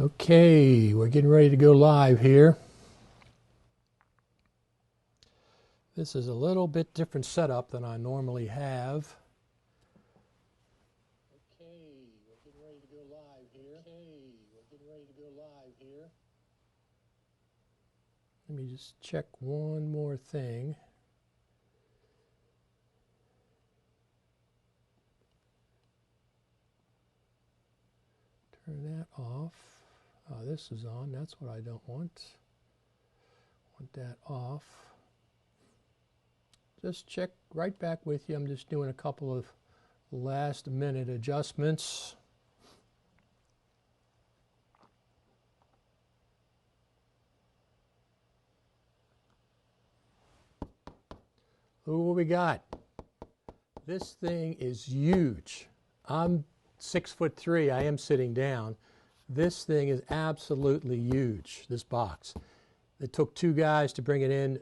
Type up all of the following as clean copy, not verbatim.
Okay, we're getting ready to go live here. This is a little bit different setup than I normally have. Okay, we're getting ready to go live here. Let me just check one more thing. Turn that off. Oh, this is on. That's what I don't want. Want that off. Just check right back with you. I'm just doing a couple of last minute adjustments. What we got? This thing is huge. I'm 6'3". I am sitting down. This thing is absolutely huge, this box. It took two guys to bring it in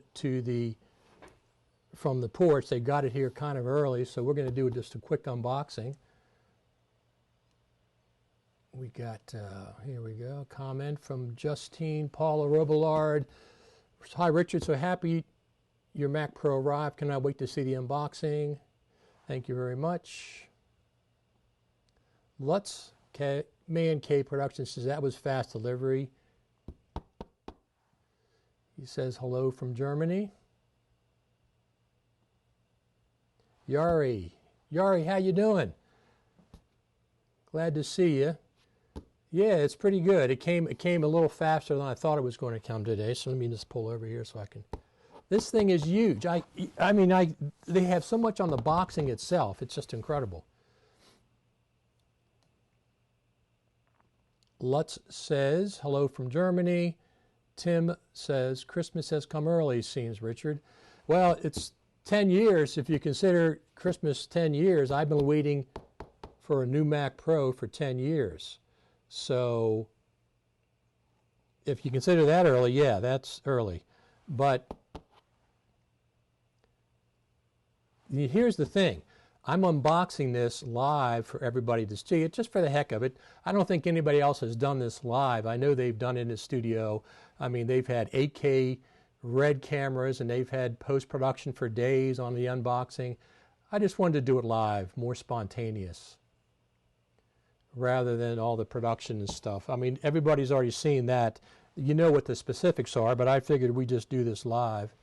from the porch. They got it here kind of early, so we're going to do just a quick unboxing. We got, here we go, comment from Justine Paula Robillard. Hi, Richard, so happy your Mac Pro arrived. Cannot wait to see the unboxing. Thank you very much. Lutz Man K Productions says that was fast delivery. He says hello from Germany. Yari, how you doing? Glad to see you. Yeah, it's pretty good. It came a little faster than I thought it was going to come today. So let me just pull over here so I can. This thing is huge. They have so much on the boxing itself. It's just incredible. Lutz says, hello from Germany. Tim says, Christmas has come early, seems, Richard. Well, it's 10 years. If you consider Christmas 10 years, I've been waiting for a new Mac Pro for 10 years. So if you consider that early, yeah, that's early. But here's the thing. I'm unboxing this live for everybody to see it, just for the heck of it. I don't think anybody else has done this live. I know they've done it in the studio. I mean, they've had 8K red cameras, and they've had post-production for days on the unboxing. I just wanted to do it live, more spontaneous, rather than all the production and stuff. I mean, everybody's already seen that. You know what the specifics are, but I figured we just do this live.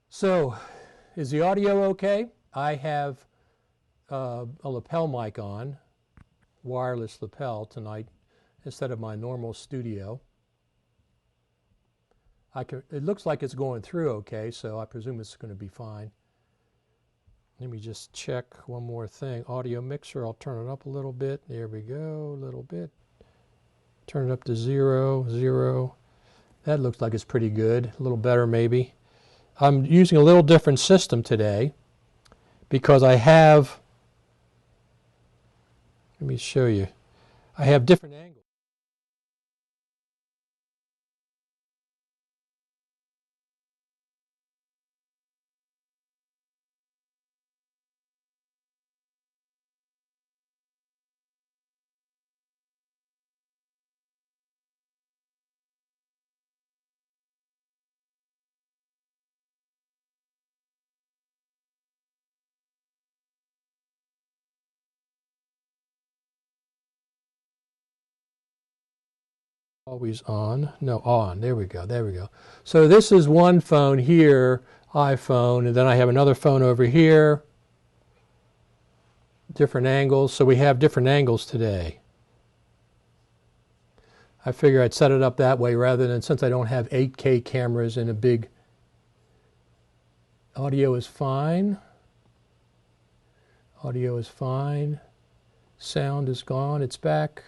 So, is the audio okay? I have a lapel mic on, wireless lapel tonight, instead of my normal studio. It looks like it's going through okay, so I presume it's going to be fine. Let me just check one more thing. Audio mixer, I'll turn it up a little bit. There we go, a little bit. Turn it up to 0. That looks like it's pretty good, a little better maybe. I'm using a little different system today because I have, let me show you, I have different angles. Always on. No, on. There we go. So this is one phone here, iPhone, and then I have another phone over here. Different angles. So we have different angles today. I figure I'd set it up that way rather than, since I don't have 8K cameras in a big. Audio is fine. Audio is fine. Sound is gone. It's back.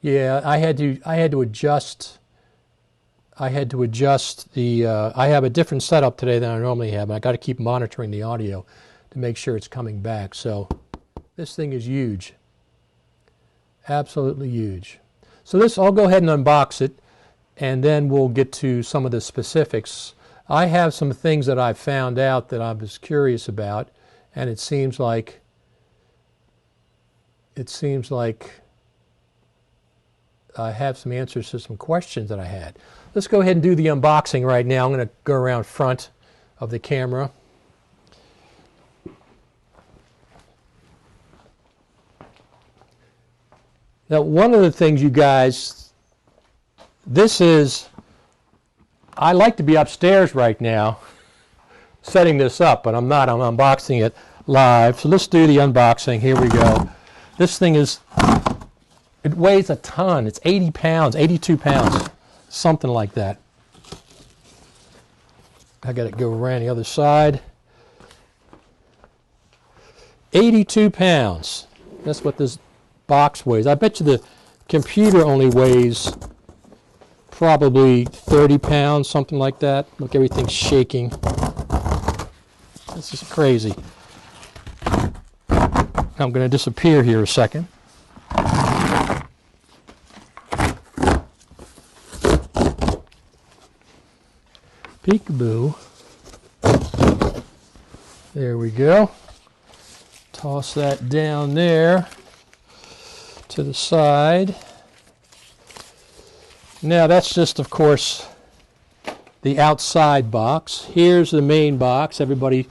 Yeah, I had to adjust the, I have a different setup today than I normally have, and I got to keep monitoring the audio to make sure it's coming back. So this thing is huge. Absolutely huge. So I'll go ahead and unbox it, and then we'll get to some of the specifics. I have some things that I've found out that I was curious about, and it seems like I have some answers to some questions that I had. Let's go ahead and do the unboxing right now. I'm going to go around front of the camera. Now, one of the things, you guys, I like to be upstairs right now setting this up, but I'm not. I'm unboxing it live. So let's do the unboxing. Here we go. This thing it weighs a ton. It's 80 pounds, 82 pounds, something like that. I got to go around the other side. 82 pounds. That's what this box weighs. I bet you the computer only weighs probably 30 pounds, something like that. Look, everything's shaking. This is crazy. I'm going to disappear here a second. Peekaboo. There we go. Toss that down there to the side. Now that's just, of course, the outside box. Here's the main box. Everybody,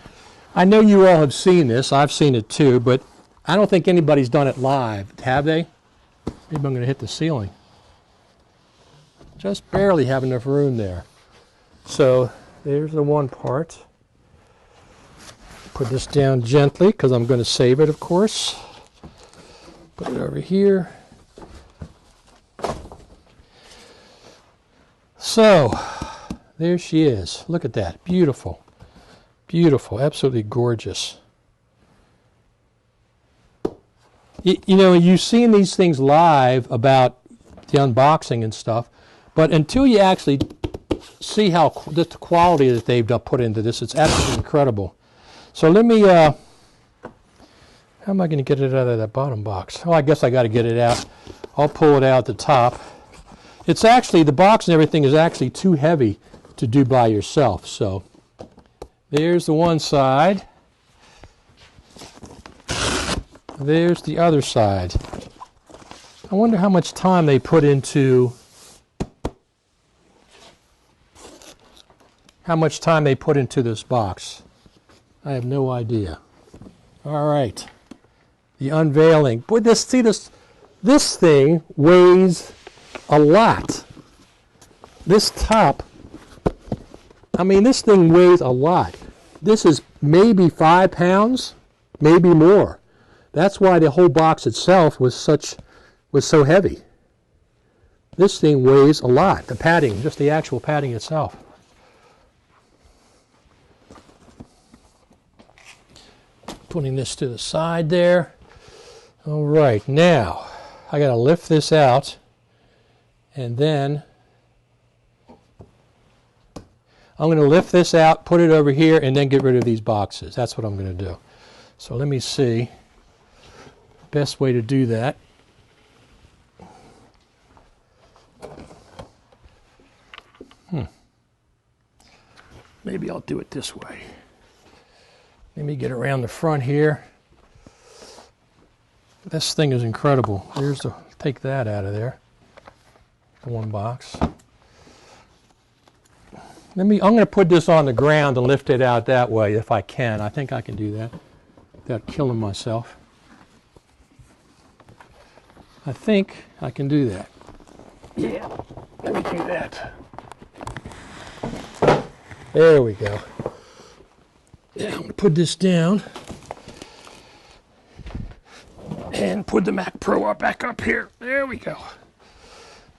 I know you all have seen this. I've seen it too, but I don't think anybody's done it live. Have they? Maybe I'm going to hit the ceiling. Just barely have enough room there. So there's the one part. Put this down gently because I'm going to save it, of course. Put it over here. So there she is. Look at that. Beautiful. Beautiful. Absolutely gorgeous. You know, you've seen these things live about the unboxing and stuff, but until you actually see how the quality that they've put into this, it's absolutely incredible. So let me, how am I going to get it out of that bottom box? Oh, I guess I got to get it out. I'll pull it out at the top. It's actually, the box and everything is actually too heavy to do by yourself. So there's the one side. There's the other side. I wonder how much time they put into this box. I have no idea. All right. The unveiling. Boy, this thing weighs a lot. This top, I mean, this thing weighs a lot. This is maybe 5 pounds, maybe more. That's why the whole box itself was so heavy. This thing weighs a lot. The padding, just the actual padding itself. Putting this to the side there. All right, now I got to lift this out, and then I'm going to lift this out, put it over here, and then get rid of these boxes. That's what I'm going to do. So let me see. Best way to do that. Maybe I'll do it this way. Let me get around the front here. This thing is incredible. Take that out of there. The one box. I'm going to put this on the ground and lift it out that way if I can. I think I can do that without killing myself. I think I can do that. Yeah, let me do that. There we go. Yeah, I'm going to put this down and put the Mac Pro back up here. There we go.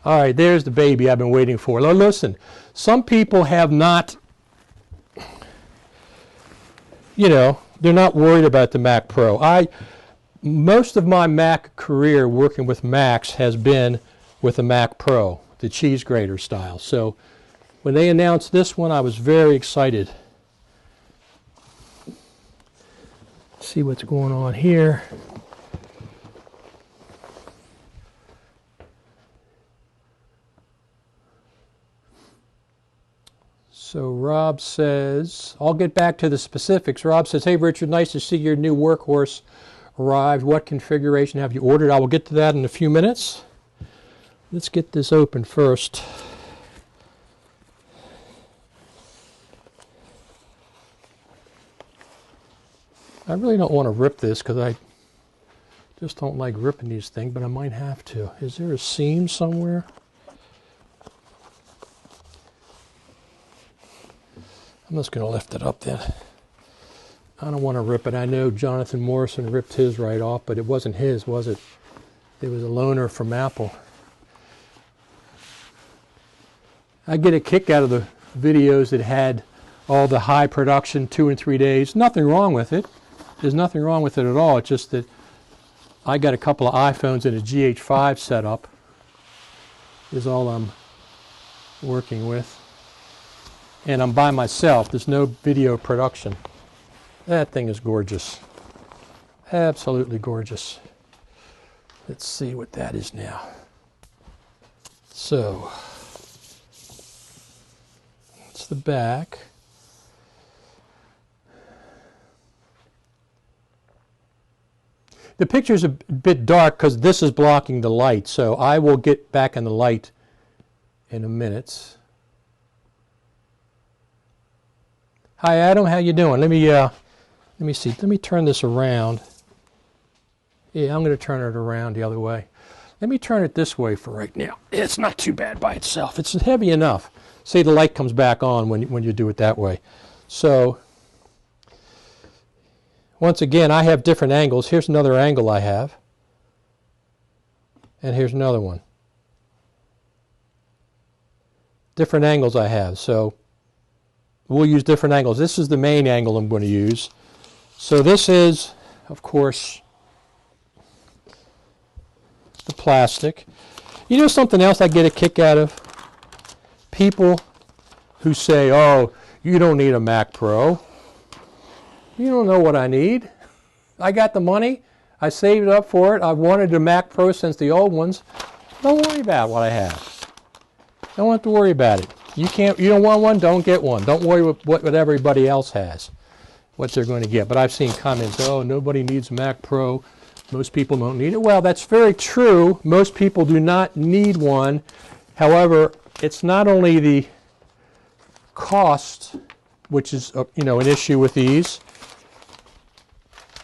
All right, there's the baby I've been waiting for. Now listen, some people have not, they're not worried about the Mac Pro. Most of my Mac career working with Macs has been with the Mac Pro, the cheese grater style. So when they announced this one, I was very excited. See what's going on here. So Rob says, I'll get back to the specifics. Rob says, hey Richard, nice to see your new workhorse arrived. What configuration have you ordered? I will get to that in a few minutes. Let's get this open first. I really don't want to rip this because I just don't like ripping these things, but I might have to. Is there a seam somewhere? I'm just going to lift it up then. I don't want to rip it. I know Jonathan Morrison ripped his right off, but it wasn't his, was it? It was a loaner from Apple. I get a kick out of the videos that had all the high production 2 and 3 days. Nothing wrong with it. There's nothing wrong with it at all. It's just that I got a couple of iPhones and a GH5 set up is all I'm working with. And I'm by myself. There's no video production. That thing is gorgeous. Absolutely gorgeous. Let's see what that is now. So, that's the back. The picture's a bit dark because this is blocking the light, so I will get back in the light in a minute. Hi Adam, how you doing? Let me see. Let me turn this around. Yeah, I'm going to turn it around the other way. Let me turn it this way for right now. It's not too bad by itself. It's heavy enough. See, the light comes back on when you do it that way. So, once again, I have different angles. Here's another angle I have. And here's another one. Different angles I have. So, we'll use different angles. This is the main angle I'm going to use. So this is, of course, the plastic. You know something else I get a kick out of? People who say, oh, you don't need a Mac Pro. You don't know what I need. I got the money. I saved up for it. I've wanted a Mac Pro since the old ones. Don't worry about what I have. Don't have to worry about it. You don't want one, don't get one. Don't worry what everybody else has, what they're going to get. But I've seen comments, oh, nobody needs a Mac Pro. Most people don't need it. Well, that's very true. Most people do not need one. However, it's not only the cost, which is an issue with these.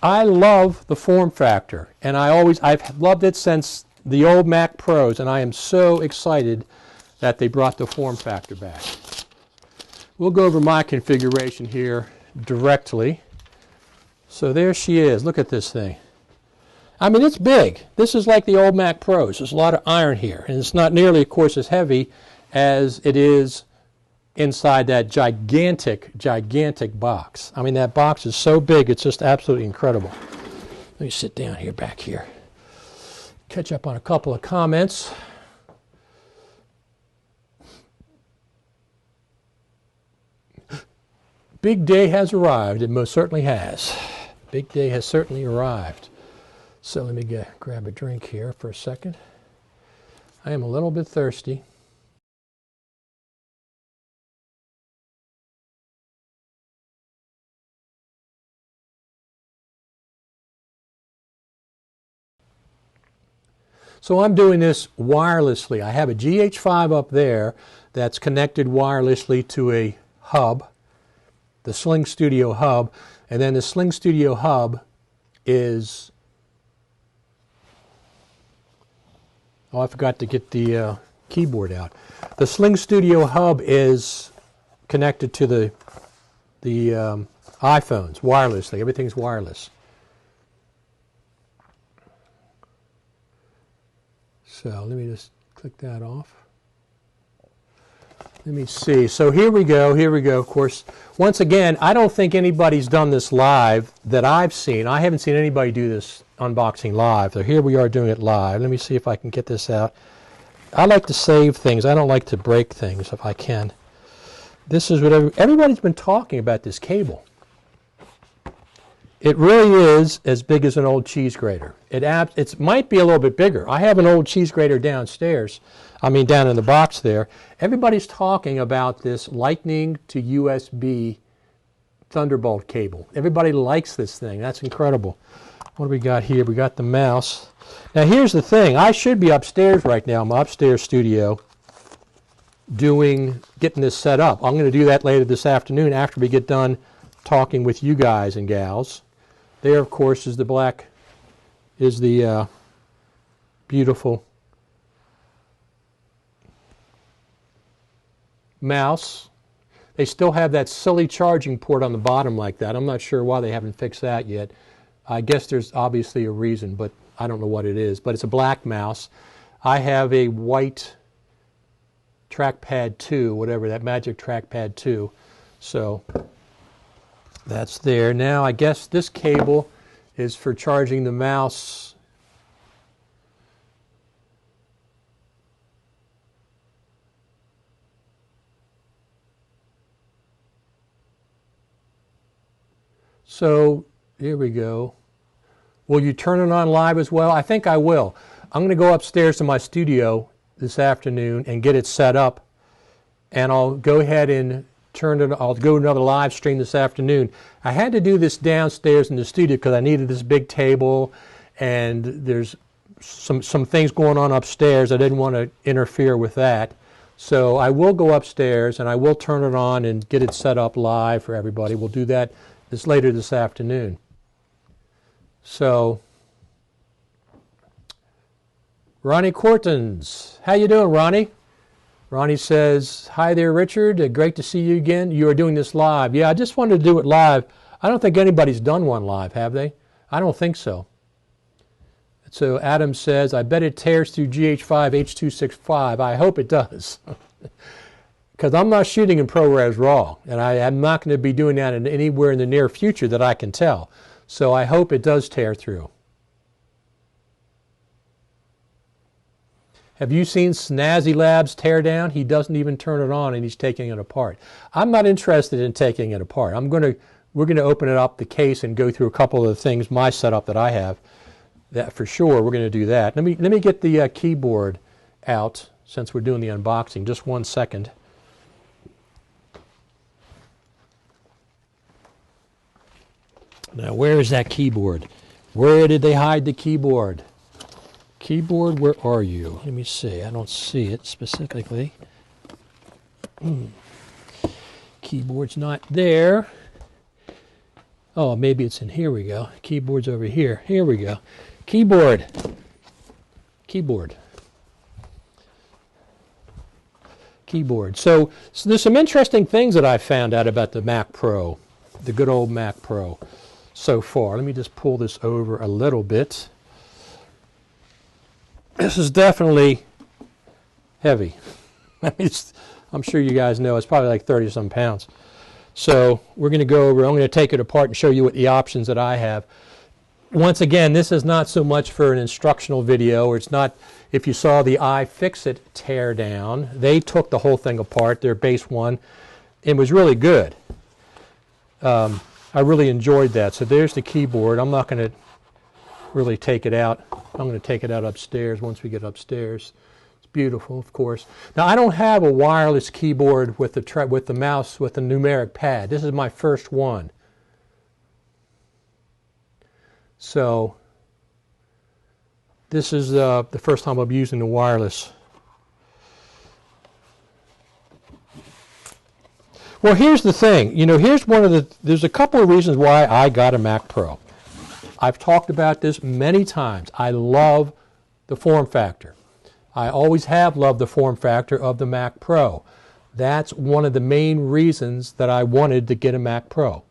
I love the form factor, and I've loved it since the old Mac Pros, and I am so excited that they brought the form factor back. We'll go over my configuration here directly. So there she is. Look at this thing. I mean, it's big. This is like the old Mac Pros. There's a lot of iron here, and it's not nearly, of course, as heavy as it is inside that gigantic, gigantic box. I mean, that box is so big, it's just absolutely incredible. Let me sit down here, back here. Catch up on a couple of comments. Big day has arrived. It most certainly has. Big day has certainly arrived. So let me grab a drink here for a second. I am a little bit thirsty. So I'm doing this wirelessly. I have a GH5 up there that's connected wirelessly to a hub, the Sling Studio hub, and then the Sling Studio hub is, oh, I forgot to get the keyboard out. The Sling Studio hub is connected to the iPhones wirelessly. Everything's wireless. So let me just click that off. Let me see. So here we go. Here we go. Of course, once again, I don't think anybody's done this live that I've seen. I haven't seen anybody do this unboxing live. So here we are doing it live. Let me see if I can get this out. I like to save things. I don't like to break things if I can. This is what everybody's been talking about, this cable. It really is as big as an old cheese grater. It might be a little bit bigger. I have an old cheese grater downstairs. I mean, down in the box there. Everybody's talking about this Lightning to USB Thunderbolt cable. Everybody likes this thing. That's incredible. What do we got here? We got the mouse. Now here's the thing. I should be upstairs right now, my upstairs studio, getting this set up. I'm going to do that later this afternoon after we get done talking with you guys and gals. There, of course, is the beautiful mouse. They still have that silly charging port on the bottom like that. I'm not sure why they haven't fixed that yet. I guess there's obviously a reason, but I don't know what it is. But it's a black mouse. I have a white trackpad 2, whatever, that magic trackpad 2. So that's there. Now I guess this cable is for charging the mouse. So here we go. Will you turn it on live as well? I think I will. I'm going to go upstairs to my studio this afternoon and get it set up, and I'll go ahead and I'll go another live stream this afternoon. I had to do this downstairs in the studio because I needed this big table, and there's some things going on upstairs. I didn't want to interfere with that. So I will go upstairs and I will turn it on and get it set up live for everybody. We'll do that later this afternoon. So Ronnie Cortons, how you doing, Ronnie? Ronnie says, hi there, Richard. Great to see you again. You are doing this live. Yeah, I just wanted to do it live. I don't think anybody's done one live, have they? I don't think so. So Adam says, I bet it tears through GH5 H.265. I hope it does. Because I'm not shooting in ProRes RAW, and I'm not going to be doing that anywhere in the near future that I can tell. So I hope it does tear through. Have you seen Snazzy Labs teardown? He doesn't even turn it on and he's taking it apart. I'm not interested in taking it apart. We're going to open it up, the case, and go through a couple of the things, my setup that I have. That for sure, we're going to do that. Let me get the keyboard out since we're doing the unboxing. Just 1 second. Now, where is that keyboard? Where did they hide the keyboard? Keyboard, where are you? Let me see. I don't see it specifically. Keyboard's not there. Oh, maybe it's in here. We go. Keyboard's over here. Here we go. Keyboard. Keyboard. Keyboard. So there's some interesting things that I found out about the Mac Pro, the good old Mac Pro so far. Let me just pull this over a little bit. This is definitely heavy. I'm sure you guys know it's probably like 30-some pounds. So we're going to go over, I'm going to take it apart and show you what the options that I have. Once again, this is not so much for an instructional video, or it's not, if you saw the iFixit tear down, they took the whole thing apart, their base one. It was really good. I really enjoyed that. So there's the keyboard. I'm not going to really take it out. I'm going to take it out upstairs once we get upstairs. It's beautiful, of course. Now, I don't have a wireless keyboard with the mouse with the numeric pad. This is my first one. So this is the first time I'm using the wireless. Well, here's the thing. You know, there's a couple of reasons why I got a Mac Pro. I've talked about this many times. I love the form factor. I always have loved the form factor of the Mac Pro. That's one of the main reasons that I wanted to get a Mac Pro.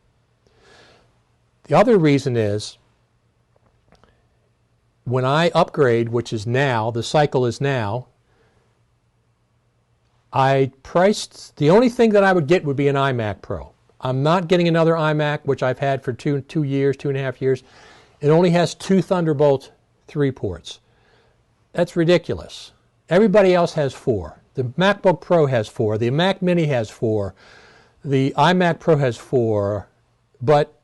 The other reason is, when I upgrade, which is now, the cycle is now, the only thing that I would get would be an iMac Pro. I'm not getting another iMac, which I've had for 2.5 years. It only has 2 Thunderbolt 3 ports. That's ridiculous. Everybody else has 4. The MacBook Pro has 4. The Mac Mini has 4. The iMac Pro has 4. But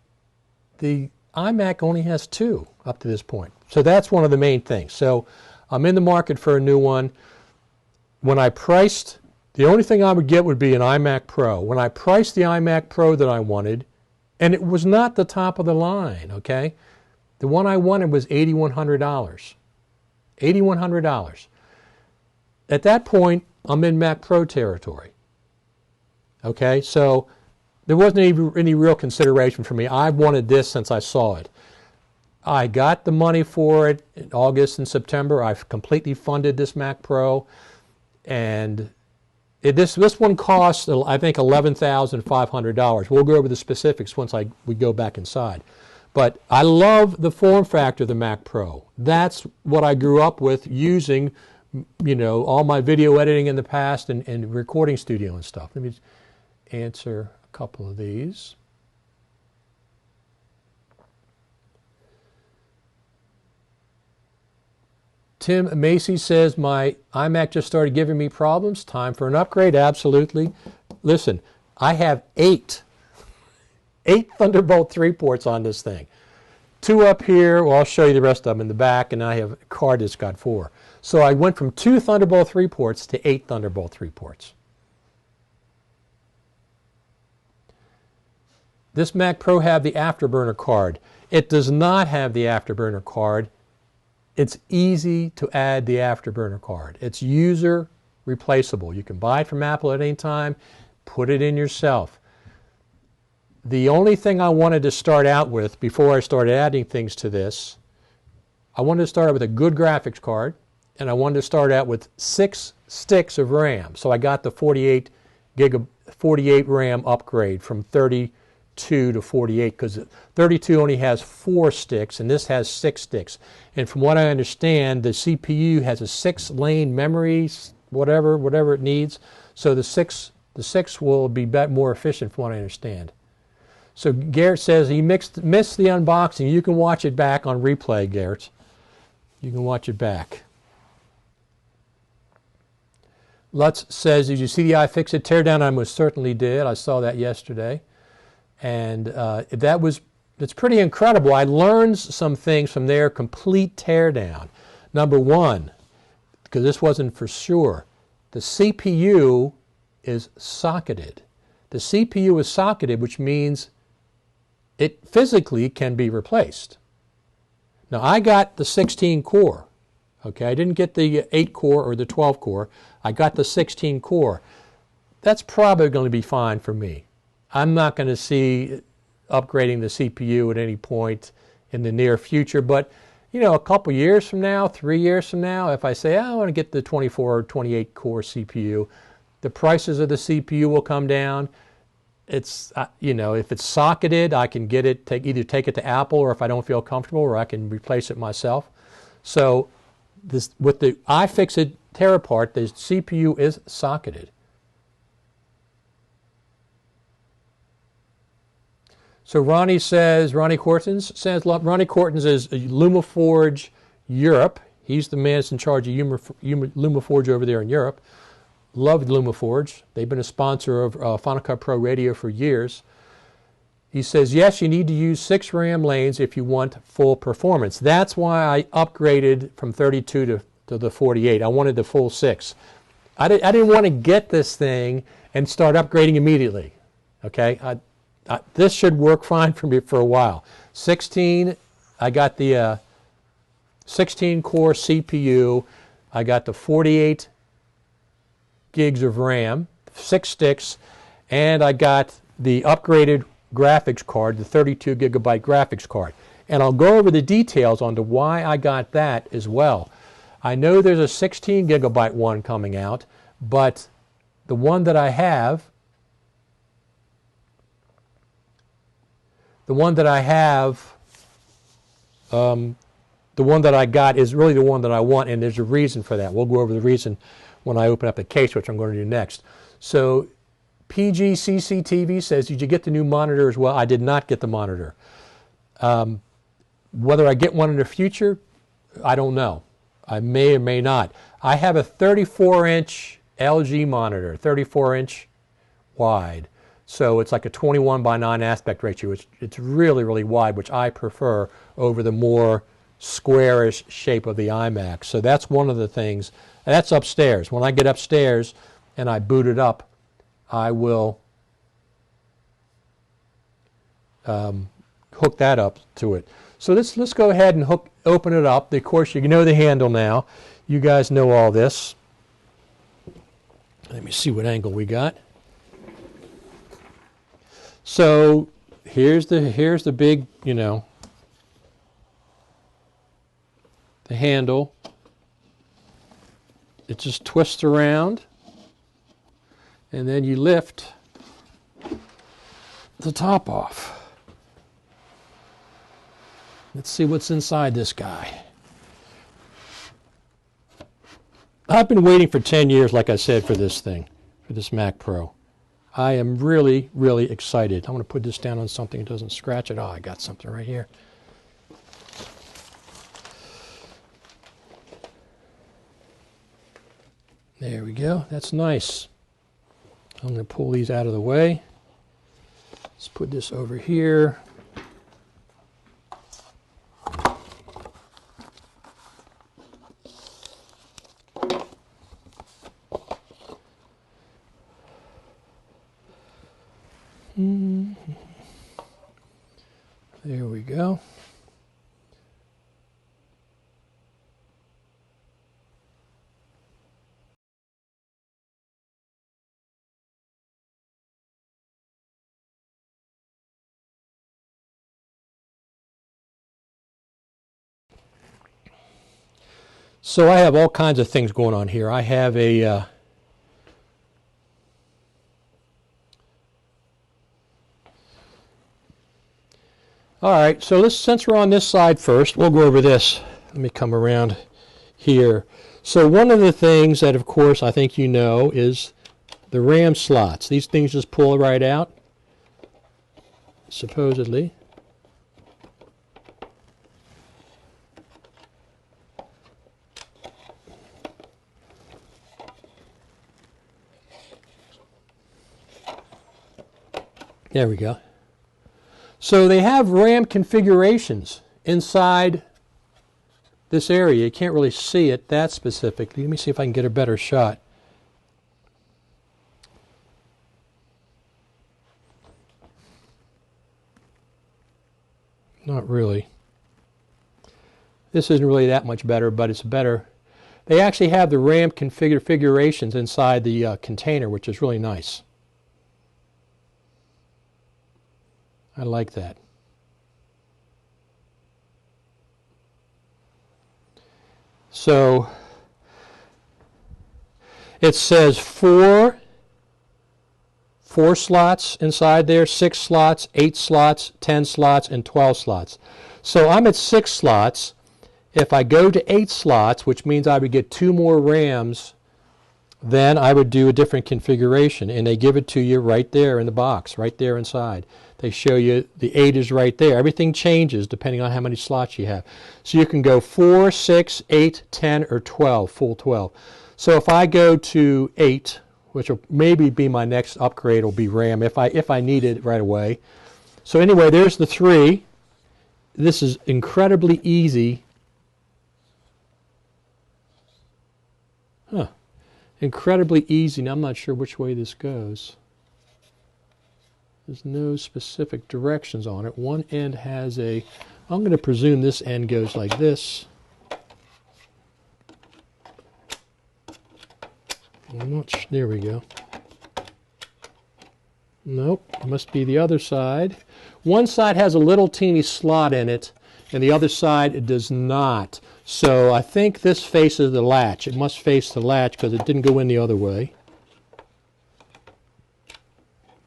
the iMac only has 2 up to this point. So that's one of the main things. So I'm in the market for a new one. When I priced, the only thing I would get would be an iMac Pro. When I priced the iMac Pro that I wanted, and it was not the top of the line, okay? The one I wanted was $8,100. $8,100. At that point, I'm in Mac Pro territory. Okay, so there wasn't any real consideration for me. I wanted this since I saw it. I got the money for it in August and September. I've completely funded this Mac Pro, and this one costs, I think, $11,500. We'll go over the specifics once we go back inside. But I love the form factor of the Mac Pro. That's what I grew up with using, all my video editing in the past and recording studio and stuff. Let me answer a couple of these. Tim Macy says, my iMac just started giving me problems. Time for an upgrade? Absolutely. Listen, I have eight Thunderbolt 3 ports on this thing. 2 up here. Well, I'll show you the rest of them in the back, and I have a card that's got 4. So I went from 2 Thunderbolt 3 ports to 8 Thunderbolt 3 ports. This Mac Pro have the Afterburner card. It does not have the Afterburner card. It's easy to add the Afterburner card. It's user replaceable. You can buy it from Apple at any time, put it in yourself. The only thing I wanted to start out with before I started adding things to this, I wanted to start out with a good graphics card, and I wanted to start out with 6 sticks of RAM. So I got the 48 RAM upgrade from 32 to 48, because 32 only has 4 sticks and this has 6 sticks. And from what I understand, the CPU has a 6-lane memory, whatever it needs. So the 6 will be more efficient from what I understand. So Garrett says he missed the unboxing. You can watch it back on replay, Garrett. You can watch it back. Lutz says, did you see the iFixit teardown? I most certainly did. I saw that yesterday. And it's pretty incredible. I learned some things from their complete teardown. Number one, because this wasn't for sure, the CPU is socketed. The CPU is socketed, which means it physically can be replaced. Now, I got the 16 core. Okay, I didn't get the 8 core or the 12 core. I got the 16 core. That's probably going to be fine for me. I'm not going to see upgrading the CPU at any point in the near future, but a couple years from now, 3 years from now, if I say I want to get the 24 or 28 core CPU, the prices of the CPU will come down. It's if it's socketed, I can get it, either take it to Apple, or if I don't feel comfortable, or I can replace it myself. So with the iFixit tear apart, the CPU is socketed. So Ronnie Cortens is LumaForge Europe. He's the man that's in charge of LumaForge over there in Europe. Loved LumaForge. They've been a sponsor of Final Cut Pro Radio for years. He says, yes, you need to use 6 RAM lanes if you want full performance. That's why I upgraded from 32 to the 48. I wanted the full 6. I didn't want to get this thing and start upgrading immediately. Okay? This should work fine for me for a while. 16, I got the 16 core CPU. I got the 48 gigs of RAM, 6 sticks, and I got the upgraded graphics card, the 32 gigabyte graphics card. And I'll go over the details on why I got that as well. I know there's a 16 gigabyte one coming out, but the one that I have, the one that I got is really the one that I want, and there's a reason for that. We'll go over the reason when I open up the case, which I'm going to do next. So PGCCTV says, did you get the new monitor as well? I did not get the monitor. Whether I get one in the future, I don't know. I may or may not. I have a 34-inch LG monitor, 34-inch wide. So it's like a 21 by 9 aspect ratio. It's really, really wide, which I prefer over the more squarish shape of the iMac. So that's one of the things. And that's upstairs. When I get upstairs and I boot it up, I will go hook that up to it. So let's go ahead and open it up. Of course, you know the handle now. You guys know all this. Let me see what angle we got. So here's the big, you know, the handle. It just twists around, and then you lift the top off. Let's see what's inside this guy. I've been waiting for 10 years, like I said, for this thing, for this Mac Pro. I am really, really excited. I'm going to put this down on something that doesn't scratch it. Oh, I got something right here. There we go. That's nice. I'm going to pull these out of the way. Let's put this over here. There we go. So I have all kinds of things going on here. I have a all right, so since we're on this side first, we'll go over this. Let me come around here. So one of the things that, of course, I think you know is the RAM slots. These things just pull right out, supposedly. There we go. So they have RAM configurations inside this area. You can't really see it that specifically. Let me see if I can get a better shot. Not really. This isn't really that much better, but it's better. They actually have the RAM configurations inside the container, which is really nice. I like that. So it says four slots inside there, 6 slots, 8 slots, 10 slots, and 12 slots. So I'm at 6 slots. If I go to 8 slots, which means I would get 2 more RAMs, then I would do a different configuration, and they give it to you right there in the box, right there inside. They show you the 8 is right there. Everything changes depending on how many slots you have. So you can go 4, 6, 8, 10, or 12, full 12. So if I go to 8, which will maybe be my next upgrade, will be RAM if I need it right away. So anyway, there's the 3. This is incredibly easy. Incredibly easy. Now I'm not sure which way this goes. There's no specific directions on it. One end has a, I'm going to presume this end goes like this. I'm not sure. There we go. Nope, it must be the other side. One side has a little teeny slot in it, and the other side it does not. So I think this faces the latch. It must face the latch because it didn't go in the other way.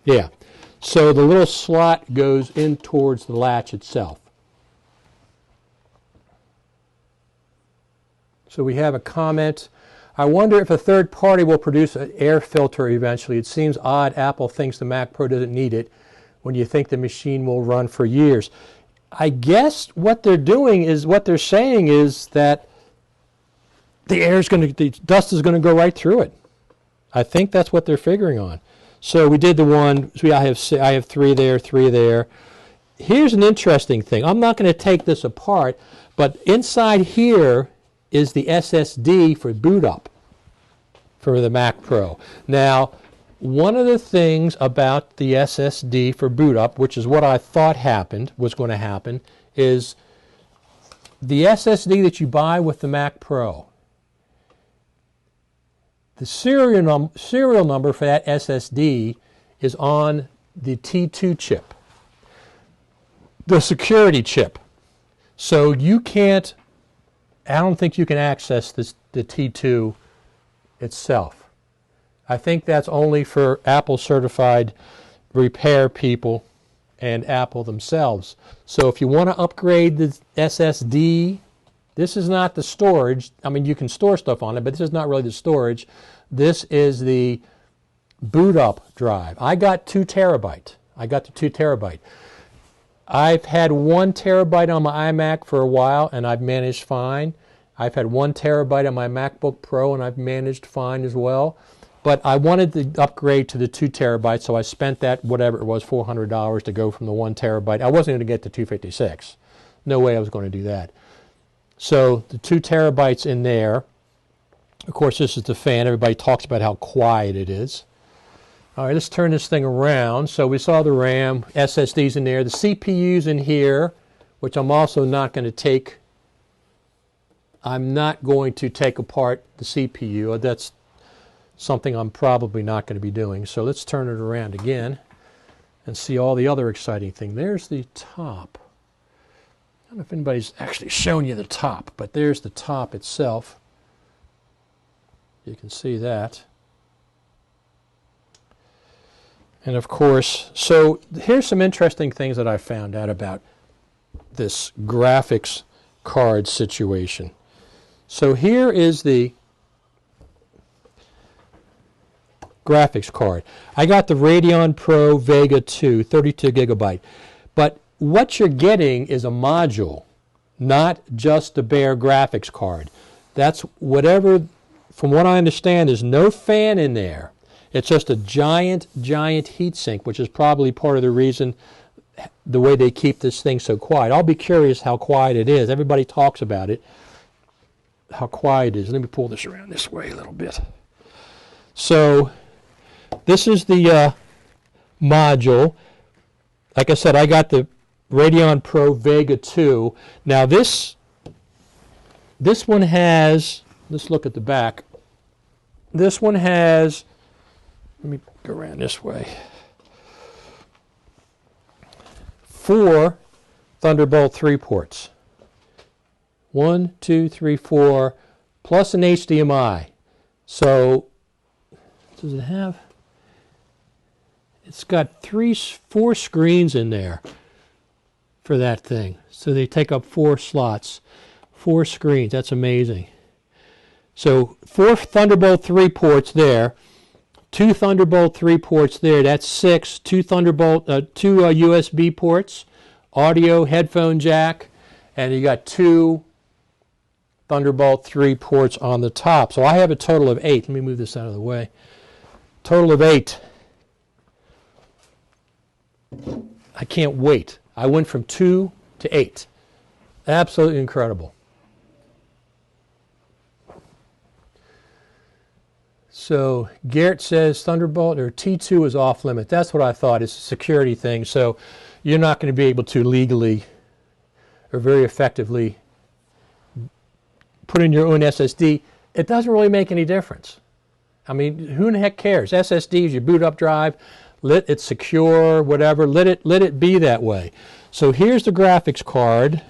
Yeah. So the little slot goes in towards the latch itself. So we have a comment. I wonder if a third party will produce an air filter eventually. It seems odd Apple thinks the Mac Pro doesn't need it when you think the machine will run for years. I guess what they're doing is, what they're saying is that the dust is going to go right through it. I think that's what they're figuring on. So we did the one, so I have 3 there, 3 there. Here's an interesting thing. I'm not going to take this apart, but inside here is the SSD for boot up for the Mac Pro. Now, One of the things about the SSD for boot up, which is what I thought was going to happen, is the SSD that you buy with the Mac Pro, the serial number for that SSD is on the T2 chip, the security chip. So you can't, I don't think you can access the T2 itself. I think that's only for Apple certified repair people and Apple themselves. So if you want to upgrade the SSD, this is not the storage. I mean, you can store stuff on it, but this is not really the storage. This is the boot up drive. I got 2 terabyte. I got the 2 terabyte. I've had 1 terabyte on my iMac for a while, and I've managed fine. I've had 1 terabyte on my MacBook Pro, and I've managed fine as well. But I wanted to upgrade to the 2 terabytes, so I spent that, whatever it was, $400 to go from the 1 terabyte. I wasn't going to get to 256. No way I was going to do that. So the 2 terabytes in there. Of course, this is the fan. Everybody talks about how quiet it is. All right, let's turn this thing around. So we saw the RAM, SSDs in there, the CPU's in here, which I'm also not going to take. I'm not going to take apart the CPU. That's something I'm probably not going to be doing. So let's turn it around again and see all the other exciting things. There's the top. I don't know if anybody's actually shown you the top, but there's the top itself. You can see that. And of course, so here's some interesting things that I found out about this graphics card situation. So here is the graphics card. I got the Radeon Pro Vega 2, 32 gigabyte. But what you're getting is a module, not just the bare graphics card. That's whatever, from what I understand, there's no fan in there. It's just a giant, giant heatsink, which is probably part of the reason the way they keep this thing so quiet. I'll be curious how quiet it is. Everybody talks about it, how quiet it is. Let me pull this around this way a little bit. So this is the module. Like I said, I got the Radeon Pro Vega 2. Now this one has, let's look at the back. This one has, let me go around this way, 4 Thunderbolt 3 ports. 1, 2, 3, 4, plus an HDMI. So, does it have? It's got 4 screens in there for that thing. So they take up 4 slots, 4 screens. That's amazing. So 4 Thunderbolt 3 ports there, 2 Thunderbolt 3 ports there. That's 6. 2 Thunderbolt, 2 USB ports, audio, headphone jack, and you got 2 Thunderbolt 3 ports on the top. So I have a total of 8. Let me move this out of the way. Total of 8. I can't wait. I went from 2 to 8. Absolutely incredible. So Garrett says Thunderbolt or T2 is off limit. That's what I thought. It's a security thing. So you're not going to be able to legally or very effectively put in your own SSD. It doesn't really make any difference. I mean, who in the heck cares? SSD is your boot up drive. Let it secure, whatever. Let it be that way. So here's the graphics card.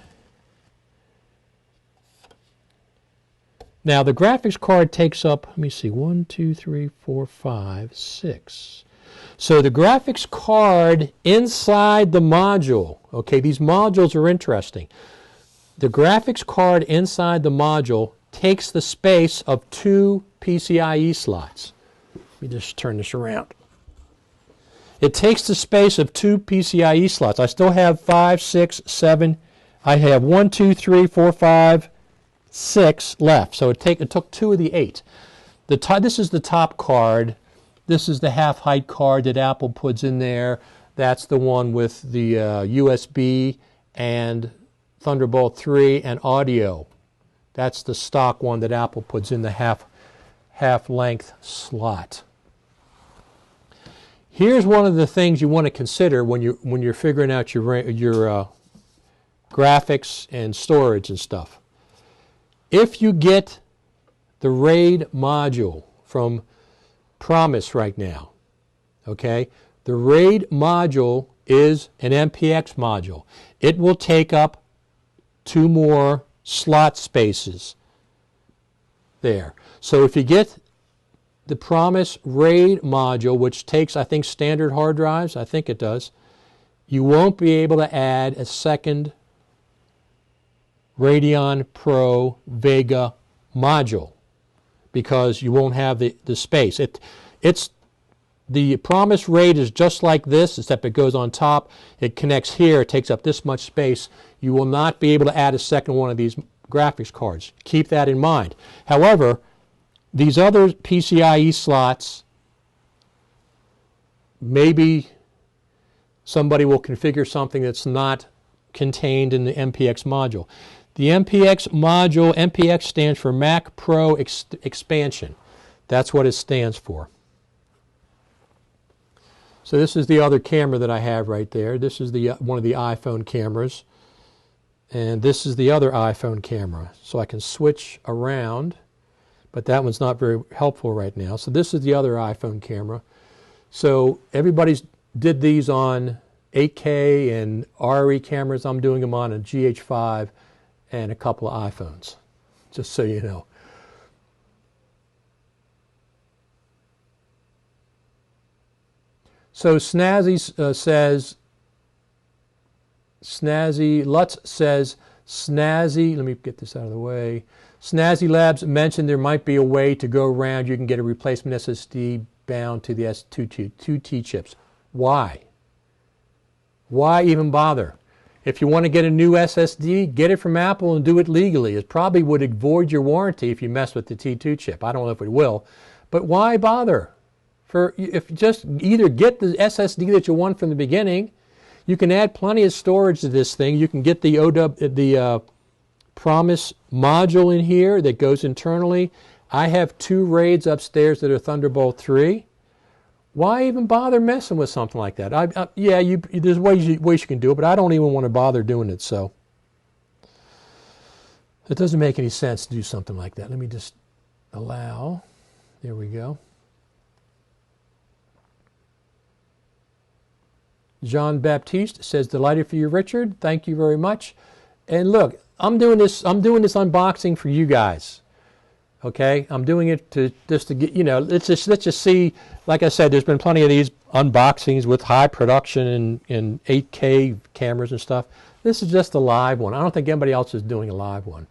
Now the graphics card takes up, let me see, 1, 2, 3, 4, 5, 6. So the graphics card inside the module, okay, these modules are interesting. The graphics card inside the module takes the space of 2 PCIe slots. Let me just turn this around. It takes the space of 2 PCIe slots. I still have 5, 6, 7. I have 1, 2, 3, 4, 5, 6 left. So it took 2 of the 8. This is the top card. This is the half-height card that Apple puts in there. That's the one with the USB and Thunderbolt 3 and audio. That's the stock one that Apple puts in the half-length slot. Here's one of the things you want to consider when you're figuring out your graphics and storage and stuff. If you get the RAID module from Promise right now, okay, the RAID module is an MPX module. It will take up 2 more slot spaces there. So if you get the Promise RAID module, which takes, I think, standard hard drives, I think it does, you won't be able to add a second Radeon Pro Vega module because you won't have the space. The Promise RAID is just like this, except it goes on top. It connects here. It takes up this much space. You will not be able to add a second one of these graphics cards. Keep that in mind. However, these other PCIe slots, maybe somebody will configure something that's not contained in the MPX module. The MPX module, MPX stands for Mac Pro Expansion. That's what it stands for. So this is the other camera that I have right there. This is one of the iPhone cameras. And this is the other iPhone camera. So I can switch around, but that one's not very helpful right now. So this is the other iPhone camera. So everybody's did these on 8K and RE cameras. I'm doing them on a GH5 and a couple of iPhones, just so you know. So Snazzy says, Snazzy Lutz says, Snazzy, let me get this out of the way. Snazzy Labs mentioned there might be a way to go around. You can get a replacement SSD bound to the S2T chips. Why? Why even bother? If you want to get a new SSD, get it from Apple and do it legally. It probably would avoid your warranty if you mess with the T2 chip. I don't know if it will, but why bother? If you just either get the SSD that you want from the beginning, you can add plenty of storage to this thing. You can get the Promise module in here that goes internally. I have 2 RAIDs upstairs that are Thunderbolt 3. Why even bother messing with something like that? Yeah, there's ways you can do it, but I don't even want to bother doing it. So it doesn't make any sense to do something like that. Let me just allow. There we go. Jean Baptiste says, delighted for you, Richard. Thank you very much. And look, I'm doing this unboxing for you guys. Okay, I'm doing it just to get, let's just see. Like I said, there's been plenty of these unboxings with high production and 8K cameras and stuff. This is just a live one. I don't think anybody else is doing a live one.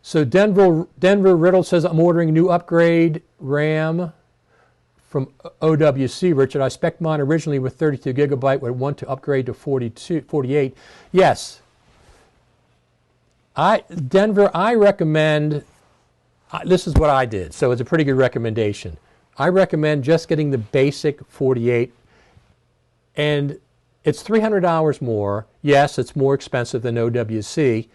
So Denver Riddle says, I'm ordering new upgrade RAM from OWC, Richard. I spec'd mine originally with 32 gigabyte, would want to upgrade to 48. Yes. Denver, I recommend, this is what I did, so it's a pretty good recommendation. I recommend just getting the basic 48, and it's $300 more. Yes, it's more expensive than OWC,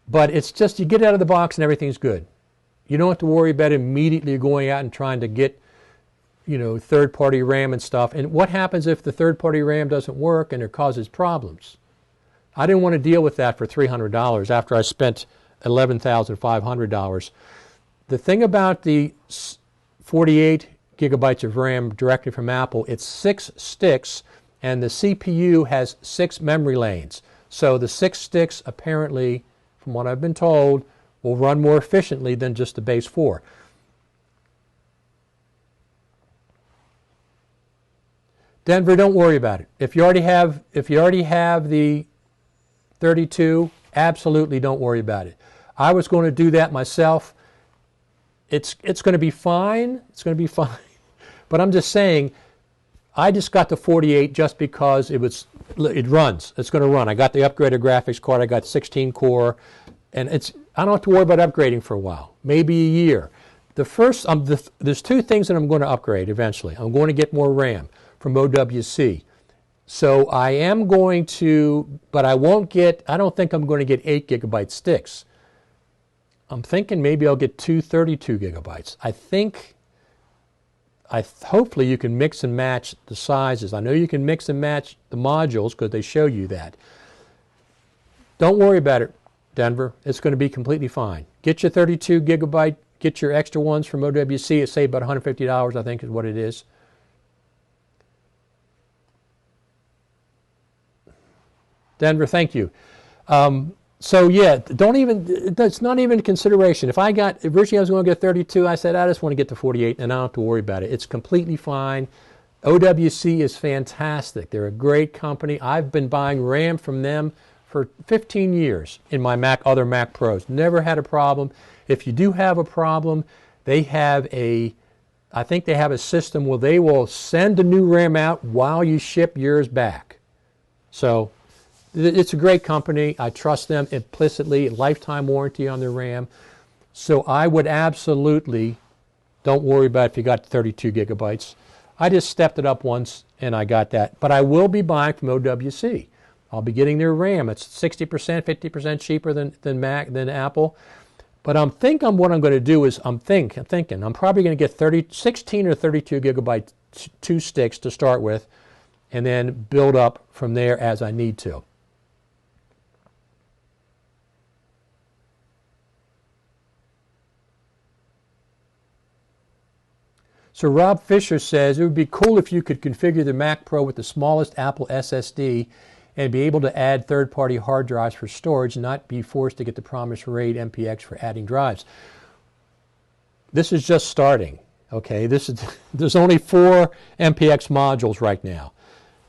but it's just you get it out of the box and everything's good. You don't have to worry about immediately going out and trying to get third-party RAM and stuff. And what happens if the third-party RAM doesn't work and it causes problems? I didn't want to deal with that for $300 after I spent $11,500. The thing about the 48 gigabytes of RAM directly from Apple, it's 6 sticks, and the CPU has 6 memory lanes. So the 6 sticks, apparently, from what I've been told, will run more efficiently than just the base 4. Denver, don't worry about it. If you already have the 32, absolutely don't worry about it. I was going to do that myself. It's going to be fine. It's going to be fine. But I'm just saying, I just got the 48 just because it runs. It's going to run. I got the upgraded graphics card. I got 16 core, and I don't have to worry about upgrading for a while, maybe a year. There's 2 things that I'm going to upgrade eventually. I'm going to get more RAM from OWC. So I am going to, but I don't think I'm going to get 8 gigabyte sticks. I'm thinking maybe I'll get two 32 gigabytes. Hopefully you can mix and match the sizes. I know you can mix and match the modules because they show you that. Don't worry about it, Denver. It's going to be completely fine. Get your 32 gigabyte, get your extra ones from OWC. It saved about $150, I think is what it is. Denver, thank you. So yeah, it's not even a consideration. If originally I was going to get 32, I said I just want to get to 48 and I don't have to worry about it. It's completely fine. OWC is fantastic. They're a great company. I've been buying RAM from them for 15 years in my other Mac Pros. Never had a problem. If you do have a problem, I think they have a system where they will send a new RAM out while you ship yours back. So it's a great company. I trust them implicitly, lifetime warranty on their RAM. So I would absolutely, don't worry about if you got 32 gigabytes. I just stepped it up once and I got that. But I will be buying from OWC. I'll be getting their RAM. It's 60%, 50% cheaper than Apple. But what I'm going to do is I'm thinking I'm probably going to get 16 or 32 gigabyte 2 sticks to start with and then build up from there as I need to. So Rob Fisher says, it would be cool if you could configure the Mac Pro with the smallest Apple SSD and be able to add third-party hard drives for storage and not be forced to get the promised RAID MPX for adding drives. This is just starting, okay? There's only 4 MPX modules right now.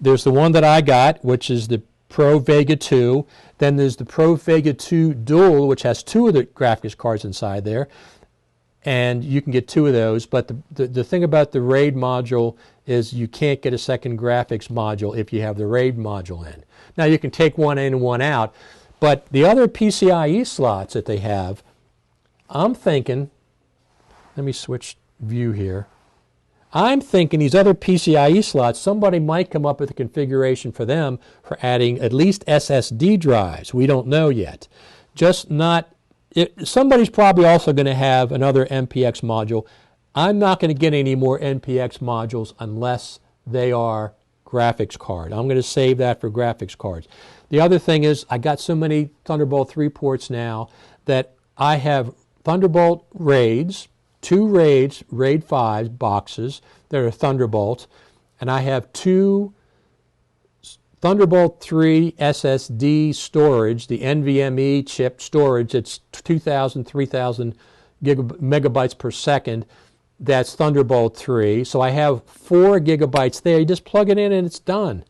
There's the one that I got, which is the Pro Vega 2. Then there's the Pro Vega 2 Dual, which has 2 of the graphics cards inside there. And you can get 2 of those, but the thing about the RAID module is you can't get a second graphics module if you have the RAID module in. Now you can take one in and one out, but the other PCIe slots that they have, I'm thinking, let me switch view here. I'm thinking these other PCIe slots, somebody might come up with a configuration for them for adding at least SSD drives. We don't know yet. Somebody's probably also going to have another MPX module. I'm not going to get any more MPX modules unless they are graphics card. I'm going to save that for graphics cards. The other thing is I got so many Thunderbolt 3 ports now that I have Thunderbolt RAIDs, 2 RAIDs, RAID 5 boxes that are Thunderbolt, and I have 2 Thunderbolt 3 SSD storage, the NVMe chip storage. It's 2,000, 3,000 megabytes per second. That's Thunderbolt 3. So I have 4 gigabytes there. You just plug it in and it's done.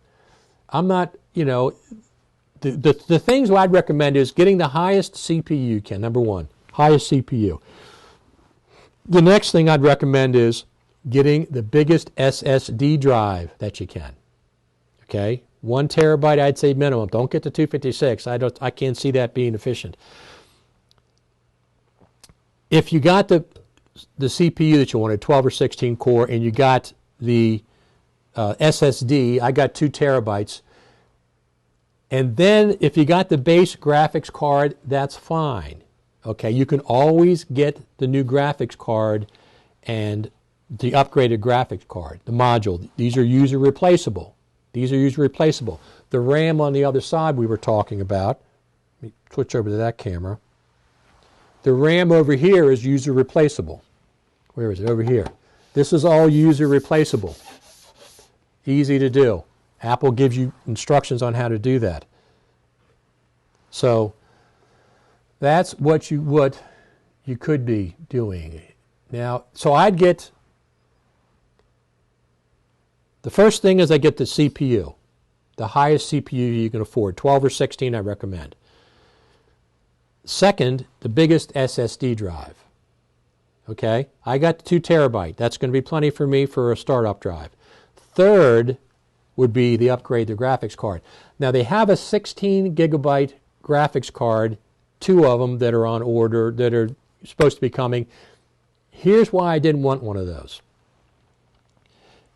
I'm not, the things I'd recommend is getting the highest CPU you can, number one, highest CPU. The next thing I'd recommend is getting the biggest SSD drive that you can. Okay? 1 terabyte, I'd say minimum. Don't get to 256. I can't see that being efficient. If you got the CPU that you wanted, 12 or 16 core, and you got the SSD, I got 2 terabytes. And then if you got the base graphics card, that's fine. Okay, you can always get the new graphics card and the upgraded graphics card, the module. These are user replaceable. The RAM on the other side we were talking about, let me switch over to that camera. The RAM over here is user replaceable. Where is it? Over here. This is all user replaceable. Easy to do. Apple gives you instructions on how to do that. So that's what you could be doing. Now, so I'd get, the first thing is I get the CPU, the highest CPU you can afford, 12 or 16 I recommend. Second, the biggest SSD drive. Okay, I got the 2 terabyte. That's going to be plenty for me for a startup drive. Third would be the upgrade the graphics card. Now they have a 16 gigabyte graphics card, 2 of them that are on order, that are supposed to be coming. Here's why I didn't want one of those.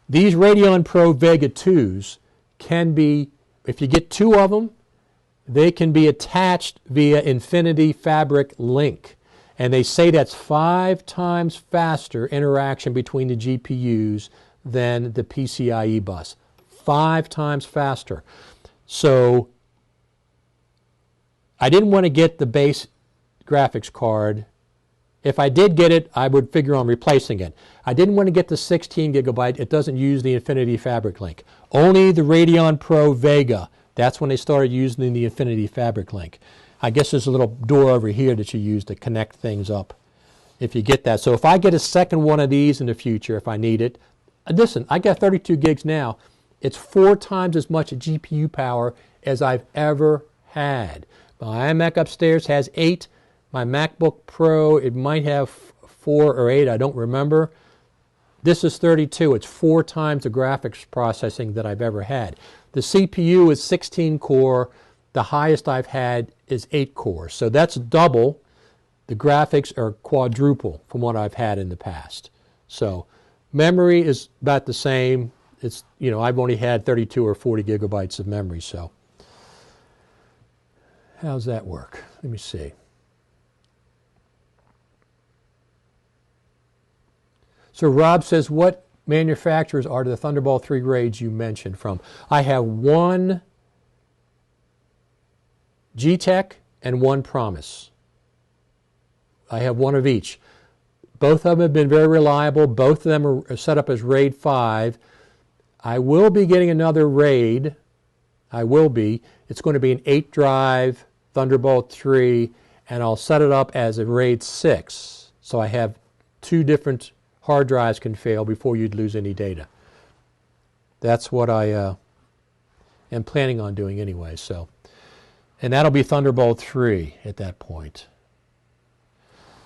These Radeon Pro Vega 2s can be, if you get 2 of them, they can be attached via Infinity Fabric Link. And they say that's 5 times faster interaction between the GPUs than the PCIe bus. 5 times faster. So I didn't want to get the base graphics card. If I did get it, I would figure on replacing it. I didn't want to get the 16 gigabyte. It doesn't use the Infinity Fabric Link. Only the Radeon Pro Vega. That's when they started using the Infinity Fabric Link. I guess there's a little door over here that you use to connect things up if you get that. So if I get a second one of these in the future, if I need it, listen, I got 32 gigs now. It's 4 times as much GPU power as I've ever had. My iMac upstairs has 8. My MacBook Pro, it might have 4 or 8, I don't remember. This is 32. It's 4 times the graphics processing that I've ever had. The CPU is 16 core. The highest I've had is 8 cores. So that's double. The graphics are quadruple from what I've had in the past. So memory is about the same. It's, you know, I've only had 32 or 40 gigabytes of memory. So how's that work? Let me see. So Rob says, what manufacturers are the Thunderbolt 3 RAIDs you mentioned from? I have one G-Tech and one Promise. I have one of each. Both of them have been very reliable. Both of them are set up as RAID 5. I will be getting another RAID. I will be. It's going to be an 8-drive Thunderbolt 3, and I'll set it up as a RAID 6. So I have 2 different hard drives can fail before you'd lose any data. That's what I am planning on doing anyway. So, and that'll be Thunderbolt 3 at that point.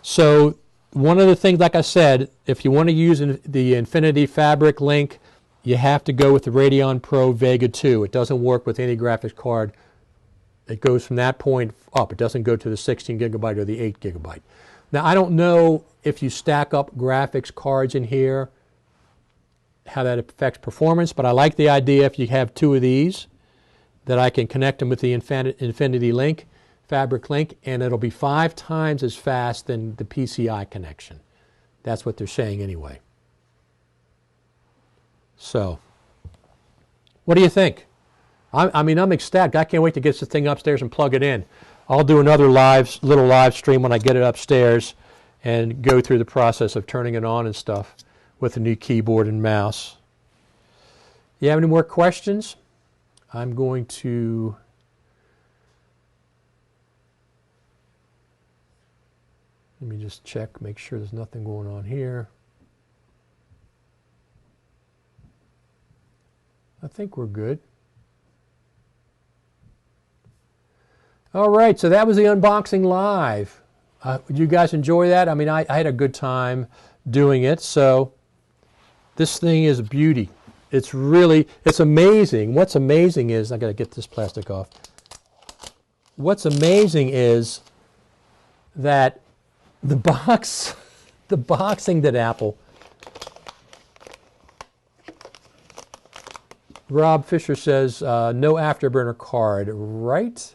So one of the things, like I said, if you want to use the Infinity Fabric Link, you have to go with the Radeon Pro Vega 2. It doesn't work with any graphics card. It goes from that point up. It doesn't go to the 16 gigabyte or the 8 gigabyte. Now, I don't know if you stack up graphics cards in here, how that affects performance, but I like the idea if you have 2 of these, that I can connect them with the Infinity Link, Fabric Link, and it'll be 5 times as fast than the PCI connection. That's what they're saying anyway. So, what do you think? I mean, I'm ecstatic. I can't wait to get this thing upstairs and plug it in. I'll do another little live stream when I get it upstairs and go through the process of turning it on and stuff with a new keyboard and mouse. You have any more questions? I'm going to let me just check, make sure there's nothing going on here. I think we're good. All right, so that was the unboxing live. Did you guys enjoy that? I mean, I had a good time doing it. So this thing is a beauty. It's amazing. What's amazing is, I got to get this plastic off. What's amazing is that the boxing that Apple, Rob Fisher says, no afterburner card, right?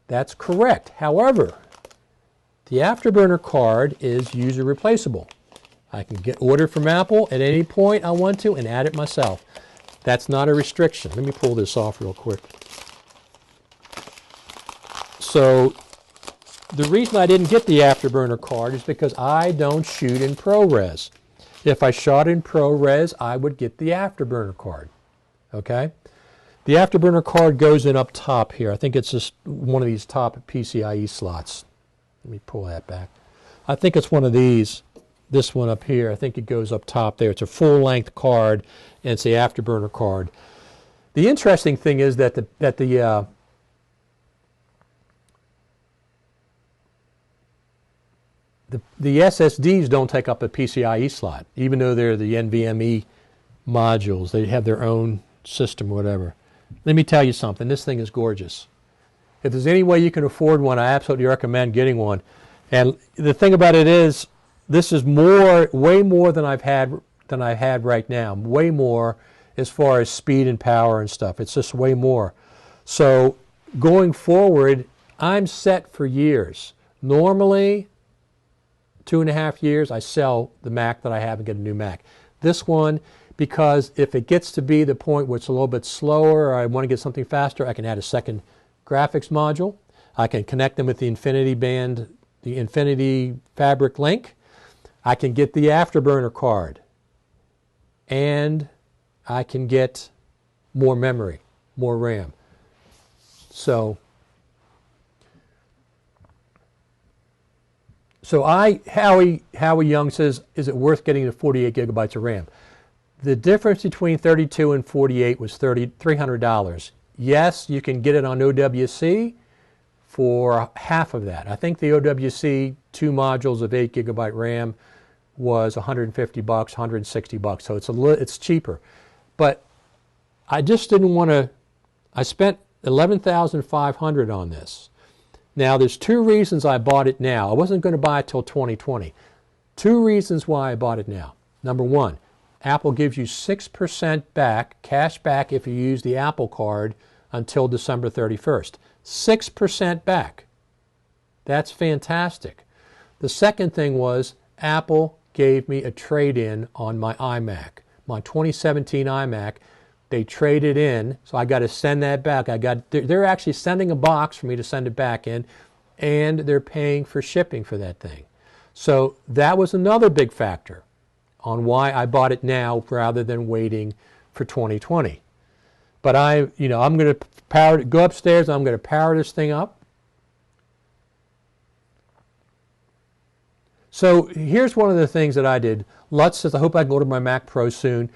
That's correct. However, the afterburner card is user replaceable. I can order from Apple at any point I want to and add it myself. That's not a restriction. Let me pull this off real quick. So the reason I didn't get the afterburner card is because I don't shoot in ProRes. If I shot in ProRes, I would get the afterburner card. Okay? The afterburner card goes in up top here. I think it's just one of these top PCIe slots. Let me pull that back. I think it's one of these. This one up here. I think it goes up top there. It's a full-length card, and it's the afterburner card. The interesting thing is that the SSDs don't take up a PCIe slot, even though they're the NVMe modules. They have their own system or whatever. Let me tell you something. This thing is gorgeous. If there's any way you can afford one, I absolutely recommend getting one. And the thing about it is, this is way more than I have right now. Way more as far as speed and power and stuff. It's just way more. So going forward, I'm set for years. Normally, 2.5 years, I sell the Mac that I have and get a new Mac. This one, because if it gets to be the point where it's a little bit slower or I want to get something faster, I can add a second graphics module. I can connect them with the Infinity Band, the Infinity Fabric Link. I can get the Afterburner card. And I can get more memory, more RAM. So Howie Young says, is it worth getting the 48 gigabytes of RAM? The difference between 32 and 48 was $300. Yes, you can get it on OWC for half of that. I think the OWC 2 modules of 8 gigabyte RAM was $150, $160. So it's cheaper. But I just didn't want to. I spent $11,500 on this. Now, there's 2 reasons I bought it now. I wasn't going to buy it till 2020. 2 reasons why I bought it now. Number 1, Apple gives you 6% back, cash back, if you use the Apple card until December 31st. 6% back. That's fantastic. The second thing was Apple gave me a trade-in on my iMac. My 2017 iMac, they traded in, so I got to send that back. They're actually sending a box for me to send it back in, and they're paying for shipping for that thing. So that was another big factor on why I bought it now rather than waiting for 2020. But I'm going to go upstairs, I'm going to power this thing up. So here's one of the things that I did. Lutz says, I hope I can order my Mac Pro soon.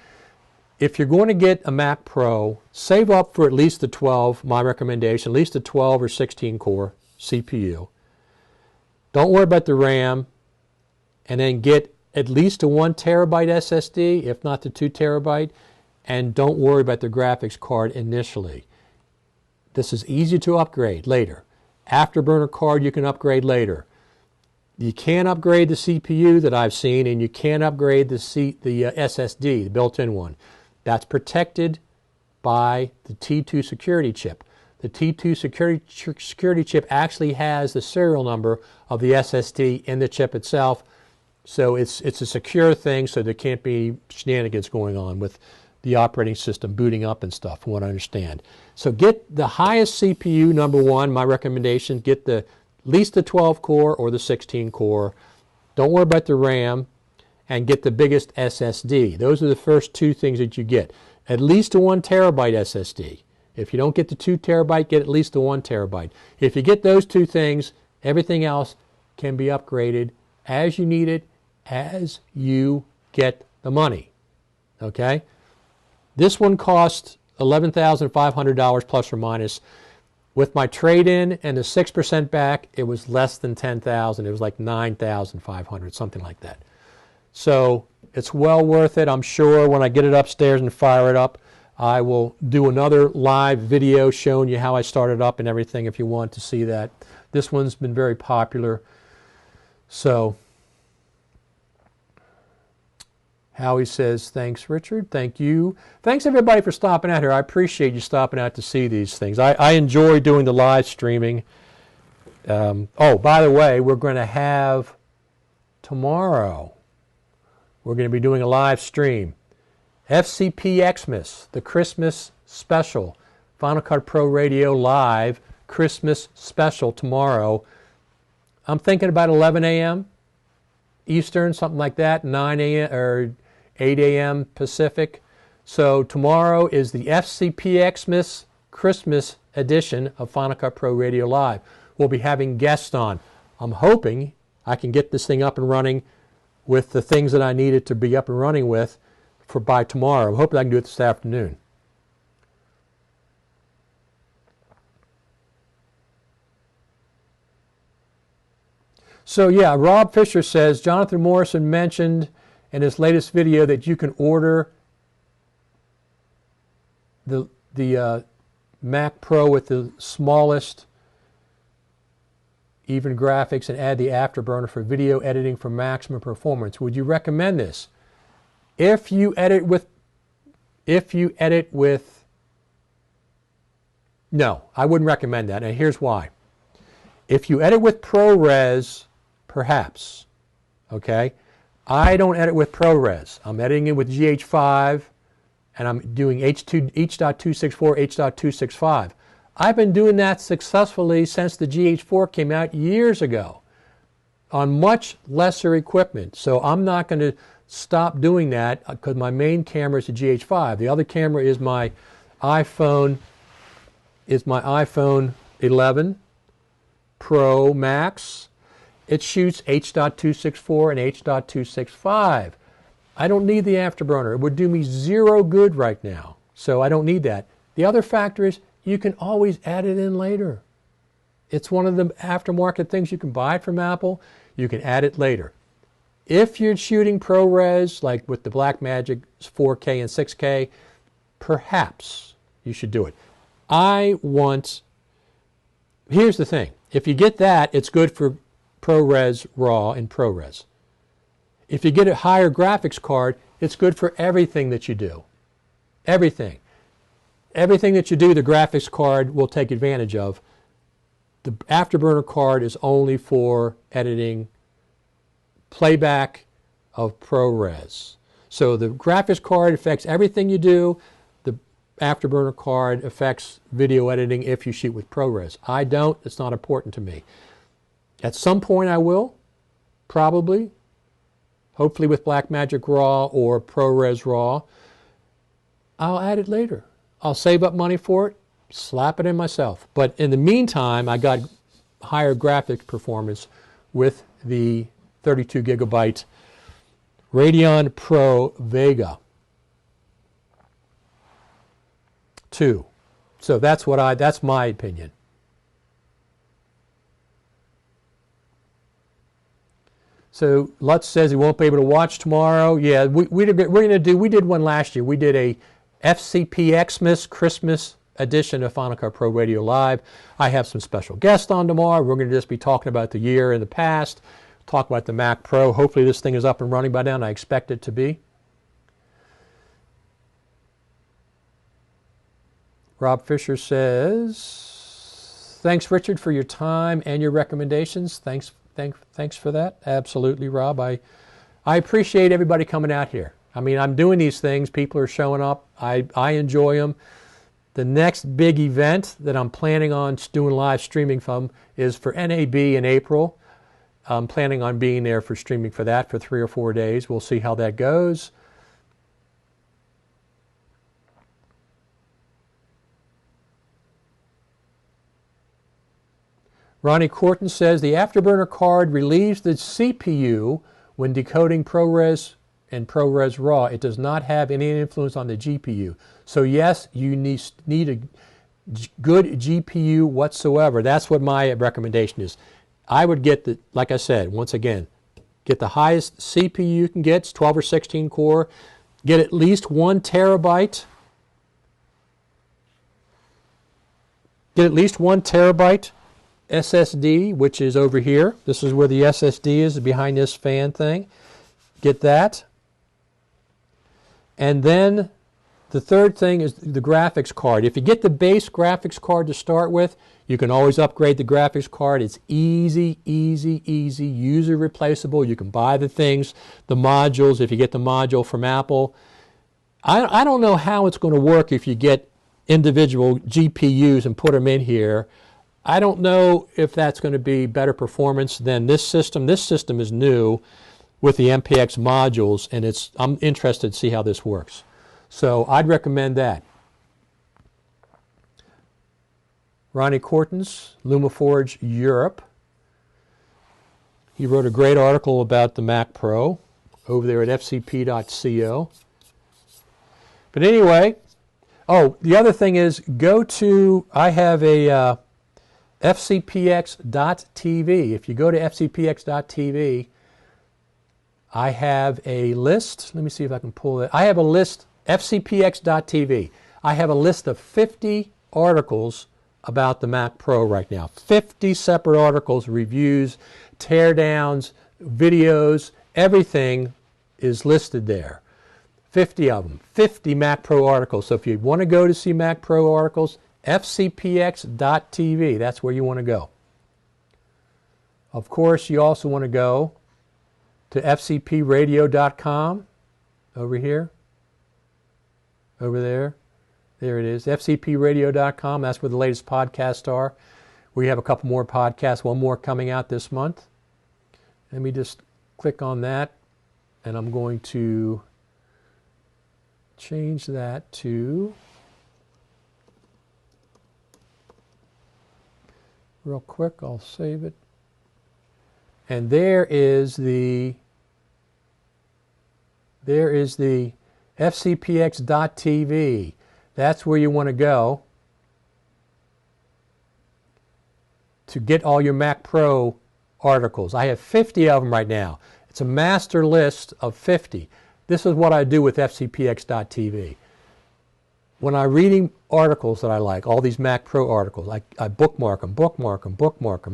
If you're going to get a Mac Pro, save up for at least the 12, my recommendation, at least the 12 or 16 core CPU. Don't worry about the RAM, and then get at least a 1 terabyte SSD, if not the 2 terabyte, and don't worry about the graphics card initially. This is easy to upgrade later. Afterburner card you can upgrade later. You can't upgrade the CPU that I've seen, and you can't upgrade the SSD, the built-in one. That's protected by the T2 security chip. The T2 security chip actually has the serial number of the SSD in the chip itself, so it's a secure thing, so there can't be shenanigans going on with the operating system booting up and stuff, from what I understand. So get the highest CPU, number 1, my recommendation. Get at least the 12 core or the 16 core. Don't worry about the RAM, and get the biggest SSD. Those are the first 2 things that you get. At least a 1 terabyte SSD. If you don't get the 2 terabyte, get at least the 1 terabyte. If you get those 2 things, everything else can be upgraded as you need it, as you get the money. Okay? This one cost $11,500 plus or minus. With my trade-in and the 6% back, it was less than $10,000. It was like $9,500, something like that. So it's well worth it. I'm sure when I get it upstairs and fire it up, I will do another live video showing you how I started up and everything if you want to see that. This one's been very popular. So Howie says, thanks, Richard. Thank you. Thanks, everybody, for stopping out here. I appreciate you stopping out to see these things. I enjoy doing the live streaming. Oh, by the way, we're going to have tomorrow, we're going to be doing a live stream. FCPXmas, the Christmas special. Final Cut Pro Radio Live, Christmas special tomorrow. I'm thinking about 11 a.m. Eastern, something like that, 9 a.m. or 8 a.m. Pacific. So tomorrow is the FCPXmas Christmas edition of Final Cut Pro Radio Live. We'll be having guests on. I'm hoping I can get this thing up and running with the things that I need it to be up and running with by tomorrow. I'm hoping I can do it this afternoon. So yeah, Rob Fisher says, Jonathan Morrison mentioned in his latest video that you can order the Mac Pro with the smallest even graphics and add the Afterburner for video editing for maximum performance. Would you recommend this? If you edit with, no, I wouldn't recommend that, and here's why. If you edit with ProRes, perhaps. okay? I don't edit with ProRes. I'm editing it with GH5, and I'm doing H.264, H.265. I've been doing that successfully since the GH4 came out years ago on much lesser equipment. So I'm not going to stop doing that because my main camera is the GH5. The other camera is my iPhone 11 Pro Max. It shoots H.264 and H.265. I don't need the afterburner. It would do me zero good right now. So I don't need that. The other factor is you can always add it in later. It's one of the aftermarket things you can buy from Apple. You can add it later. If you're shooting ProRes, like with the Blackmagic 4K and 6K, perhaps you should do it. Here's the thing. If you get that, it's good for ProRes RAW and ProRes. If you get a higher graphics card, it's good for everything that you do. Everything. Everything that you do, the graphics card will take advantage of. The afterburner card is only for editing playback of ProRes. So the graphics card affects everything you do. The afterburner card affects video editing if you shoot with ProRes. I don't. It's not important to me. At some point I will, probably. Hopefully with Blackmagic RAW or ProRes RAW. I'll add it later. I'll save up money for it, slap it in myself. But in the meantime, I got higher graphic performance with the 32 gigabyte Radeon Pro Vega 2. So that's my opinion. So Lutz says he won't be able to watch tomorrow. Yeah, we did one last year. We did a FCP Xmas Christmas edition of Final Cut Pro Radio Live. I have some special guests on tomorrow. We're going to just be talking about the year in the past, talk about the Mac Pro. Hopefully this thing is up and running by now, and I expect it to be. Rob Fisher says, thanks, Richard, for your time and your recommendations. Thanks for that. Absolutely, Rob. I appreciate everybody coming out here. I mean, I'm doing these things. People are showing up. I enjoy them. The next big event that I'm planning on doing live streaming from is for NAB in April. I'm planning on being there for streaming for that for 3 or 4 days. We'll see how that goes. Ronnie Corton says the afterburner card relieves the CPU when decoding ProRes and ProRes RAW. It does not have any influence on the GPU. So yes, you need a good GPU whatsoever. That's what my recommendation is. I would get like I said, once again, get the highest CPU you can get. It's 12 or 16 core. Get at least 1 terabyte. Get at least 1 terabyte SSD, which is over here. This is where the SSD is, behind this fan thing. Get that. And then the third thing is the graphics card. If you get the base graphics card to start with, you can always upgrade the graphics card. It's easy, user replaceable. You can buy the things, the modules, if you get the module from Apple. I don't know how it's going to work if you get individual GPUs and put them in here. I don't know if that's going to be better performance than this system. This system is new with the MPX modules, and I'm interested to see how this works. So I'd recommend that. Ronnie Cortens, LumaForge Europe. He wrote a great article about the Mac Pro over there at fcp.co. But anyway, the other thing is I have a FCPX.tv. If you go to FCPX.tv, I have a list. Let me see if I can pull it. I have a list, FCPX.tv. I have a list of 50 articles about the Mac Pro right now. 50 separate articles, reviews, teardowns, videos, everything is listed there. 50 of them. 50 Mac Pro articles. So if you want to go to see Mac Pro articles, FCPX.tv. That's where you want to go. Of course, you also want to go to FCPRadio.com over here, over there. There it is, FCPRadio.com. That's where the latest podcasts are. We have a couple more podcasts, one more coming out this month. Let me just click on that, and I'm going to change that to, real quick, I'll save it. And there is the FCPX.TV. That's where you want to go to get all your Mac Pro articles. I have 50 of them right now. It's a master list of 50. This is what I do with FCPX.TV. When I'm reading articles that I like, all these Mac Pro articles, I bookmark them,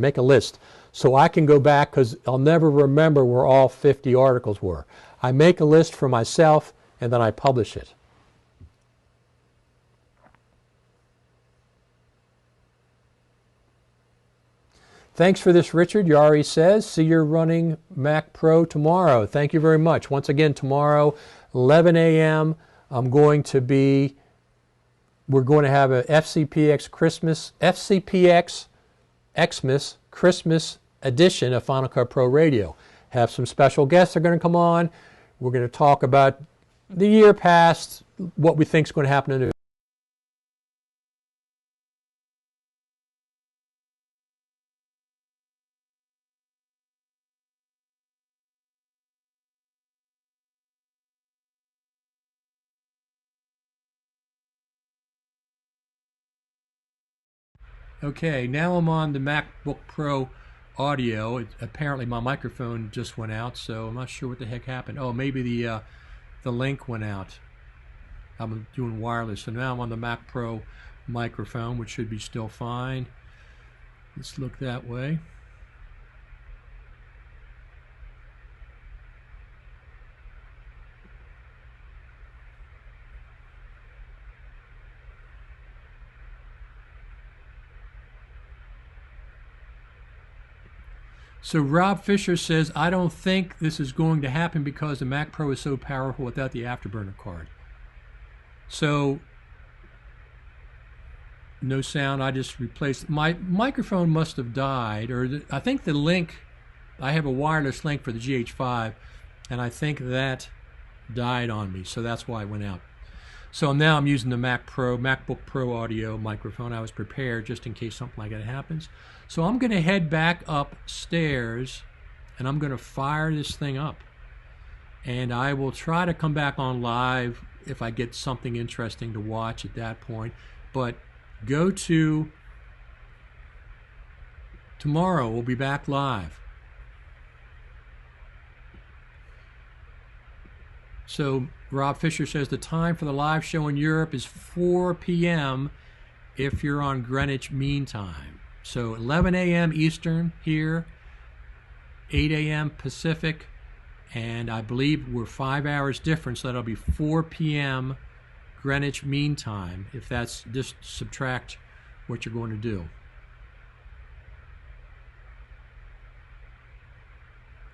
make a list so I can go back, because I'll never remember where all 50 articles were. I make a list for myself and then I publish it. Thanks for this, Richard. Yari says, see you running Mac Pro tomorrow. Thank you very much. Once again, tomorrow, 11 a.m., we're going to have a FCPX Xmas Christmas edition of Final Cut Pro Radio. Have some special guests that are going to come on. We're going to talk about the year past, what we think is going to happen in the Okay, now I'm on the MacBook Pro audio. Apparently my microphone just went out, so I'm not sure what the heck happened. Oh, maybe the link went out. I'm doing wireless, so now I'm on the Mac Pro microphone, which should be still fine. Let's look that way. So Rob Fisher says, I don't think this is going to happen because the Mac Pro is so powerful without the Afterburner card. So, no sound, I just replaced, my microphone must have died, or I think the link, I have a wireless link for the GH5, and I think that died on me, so that's why it went out. So now I'm using the MacBook Pro audio microphone. I was prepared just in case something like that happens. So I'm going to head back upstairs and I'm going to fire this thing up. And I will try to come back on live if I get something interesting to watch at that point. But go to tomorrow, we'll be back live. So Rob Fisher says the time for the live show in Europe is 4 p.m. if you're on Greenwich Mean Time. So 11 a.m. Eastern here, 8 a.m. Pacific, and I believe we're 5 hours different, so that'll be 4 p.m. Greenwich Mean Time, if that's, just subtract what you're going to do.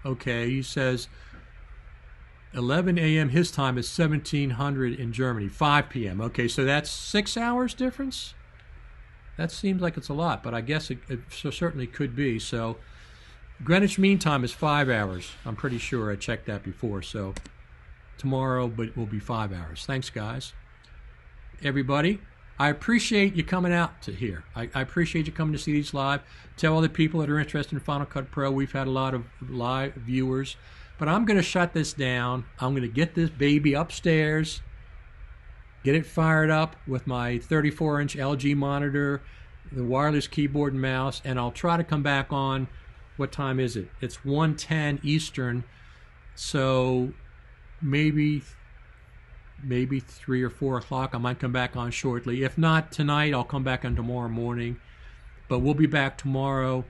Okay, he says 11 a.m. his time is 1700 in Germany, 5 p.m. Okay, so that's 6 hours difference? That seems like it's a lot, but I guess it certainly could be. So Greenwich Mean Time is 5 hours. I'm pretty sure I checked that before. So tomorrow, but it will be 5 hours. Thanks, guys. Everybody, I appreciate you coming out to here. I appreciate you coming to see these live. Tell other people that are interested in Final Cut Pro. We've had a lot of live viewers. But I'm going to shut this down. I'm going to get this baby upstairs, get it fired up with my 34-inch LG monitor, the wireless keyboard and mouse, and I'll try to come back on. What time is it? It's 1:10 Eastern, so maybe 3 or 4 o'clock. I might come back on shortly. If not tonight, I'll come back on tomorrow morning. But we'll be back tomorrow.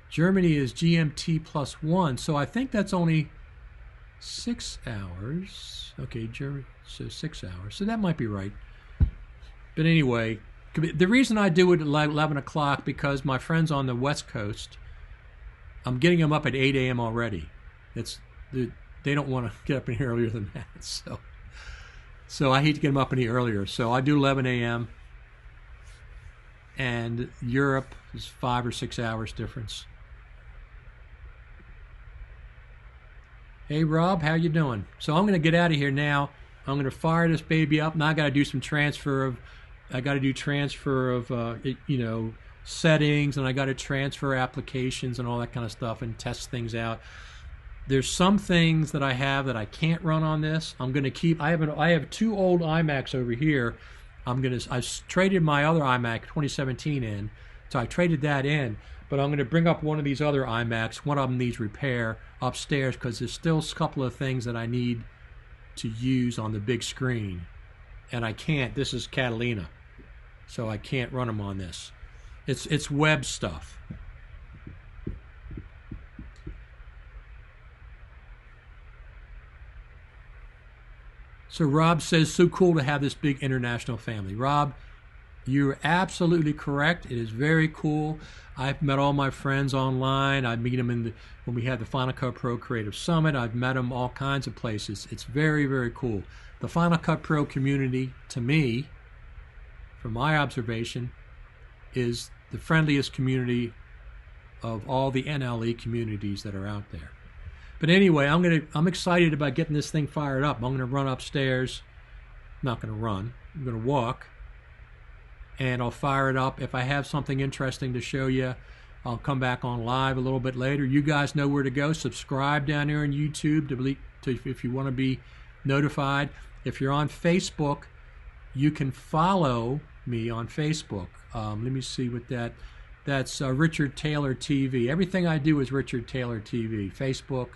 Germany is GMT +1, so I think that's only 6 hours. Okay, Germany, so 6 hours. So that might be right. But anyway, the reason I do it at 11 o'clock, because my friends on the West Coast, I'm getting them up at 8 a.m. already. They don't want to get up any earlier than that. So I hate to get them up any earlier. So I do 11 a.m. And Europe is 5 or 6 hours difference. Hey Rob, how you doing? So I'm going to get out of here now. I'm going to fire this baby up. Now I got to do some transfer of settings, and I got to transfer applications and all that kind of stuff and test things out. There's some things that I have that I can't run on this. I'm going to keep. I have 2 old iMacs over here. I traded my other iMac 2017 in, so I traded that in. But I'm going to bring up one of these other iMacs. One of them needs repair upstairs because there's still a couple of things that I need to use on the big screen, and I can't. This is Catalina, so I can't run them on this. It's web stuff. So Rob says, so cool to have this big international family. Rob, you're absolutely correct. It is very cool. I've met all my friends online. I meet them when we had the Final Cut Pro Creative Summit. I've met them all kinds of places. It's very, very cool. The Final Cut Pro community, to me, from my observation, is the friendliest community of all the NLE communities that are out there. But anyway, I'm excited about getting this thing fired up. I'm going to run upstairs. I'm not going to run. I'm going to walk. And I'll fire it up. If I have something interesting to show you, I'll come back on live a little bit later. You guys know where to go. Subscribe down there on YouTube if you want to be notified. If you're on Facebook, you can follow me on Facebook. Let me see what that's Richard Taylor TV. Everything I do is Richard Taylor TV. Facebook,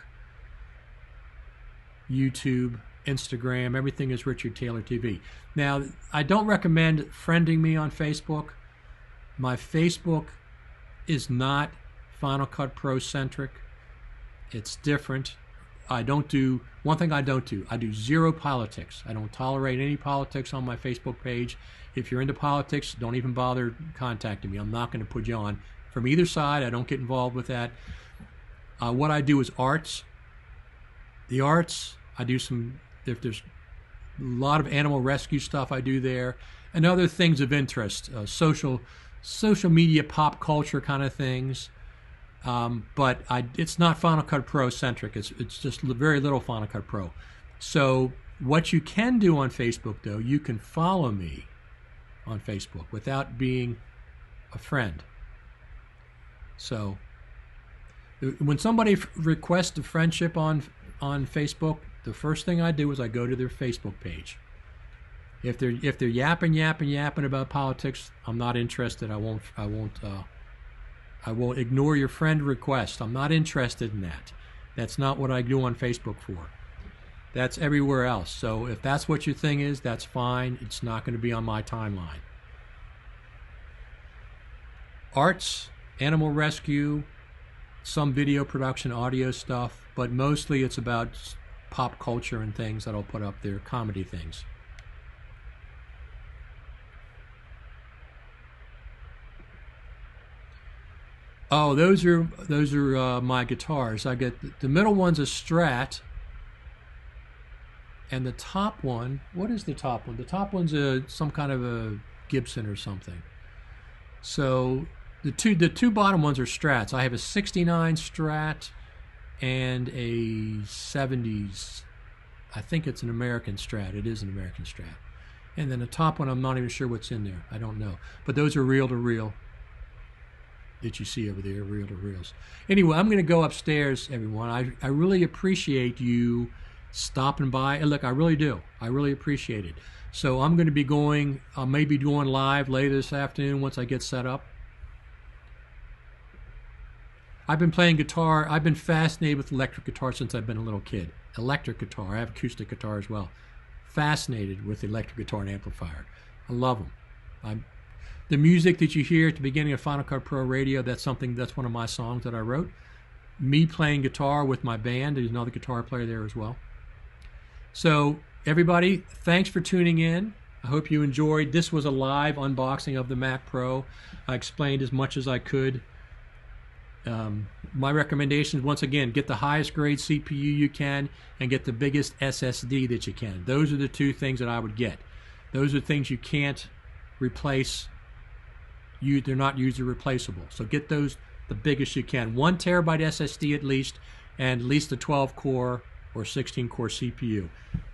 YouTube, Instagram, everything is Richard Taylor TV. Now, I don't recommend friending me on Facebook. My Facebook is not Final Cut Pro centric. It's different. One thing I don't do, I do zero politics. I don't tolerate any politics on my Facebook page. If you're into politics, don't even bother contacting me. I'm not going to put you on. From either side, I don't get involved with that. What I do is arts. The arts, I do if there's a lot of animal rescue stuff I do there, and other things of interest, social media, pop culture kind of things. But it's not Final Cut Pro centric. It's just very little Final Cut Pro. So what you can do on Facebook, though, you can follow me on Facebook without being a friend. So when somebody requests a friendship on Facebook, the first thing I do is I go to their Facebook page. If they're yapping about politics, I'm not interested. I will ignore your friend request. I'm not interested in that. That's not what I do on Facebook for. That's everywhere else. So if that's what your thing is, that's fine. It's not going to be on my timeline. Arts, animal rescue, some video production, audio stuff, but mostly it's about pop culture and things that I'll put up there, comedy things. Oh, those are my guitars. I get the middle one's a Strat, and the top one. What is the top one? The top one's some kind of a Gibson or something. So the two bottom ones are Strats. I have a '69 Strat and a '70s. I think it's an American Strat. It is an American Strat. And then the top one, I'm not even sure what's in there. I don't know. But those are reel-to-reel that you see over there, reel-to-reels. Anyway, I'm going to go upstairs, everyone. I really appreciate you stopping by. And look, I really do. I really appreciate it. So I'm going to be going, maybe going live later this afternoon once I get set up. I've been playing guitar. I've been fascinated with electric guitar since I've been a little kid. Electric guitar. I have acoustic guitar as well. Fascinated with electric guitar and amplifier. I love them. The music that you hear at the beginning of Final Cut Pro Radio, that's one of my songs that I wrote. Me playing guitar with my band. There's another guitar player there as well. So everybody, thanks for tuning in. I hope you enjoyed. This was a live unboxing of the Mac Pro. I explained as much as I could. my recommendation is, once again, get the highest grade CPU you can and get the biggest SSD that you can. Those are the two things that I would get. Those are things you can't replace. They're not user replaceable. So get those the biggest you can. 1 terabyte SSD at least, and at least a 12 core or 16 core CPU.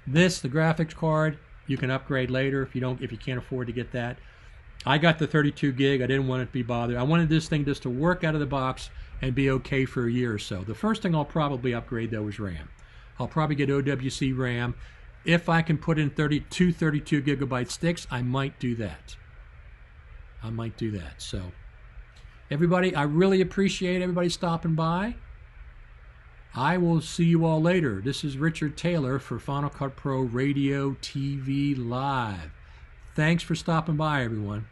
The graphics card, you can upgrade later if you can't afford to get that. I got the 32 gig. I didn't want it to be bothered. I wanted this thing just to work out of the box and be okay for a year or so. The first thing I'll probably upgrade though is RAM. I'll probably get OWC RAM. If I can put in 32 gigabyte sticks, I might do that. So everybody, I really appreciate everybody stopping by. I will see you all later. This is Richard Taylor for Final Cut Pro Radio TV Live. Thanks for stopping by, everyone.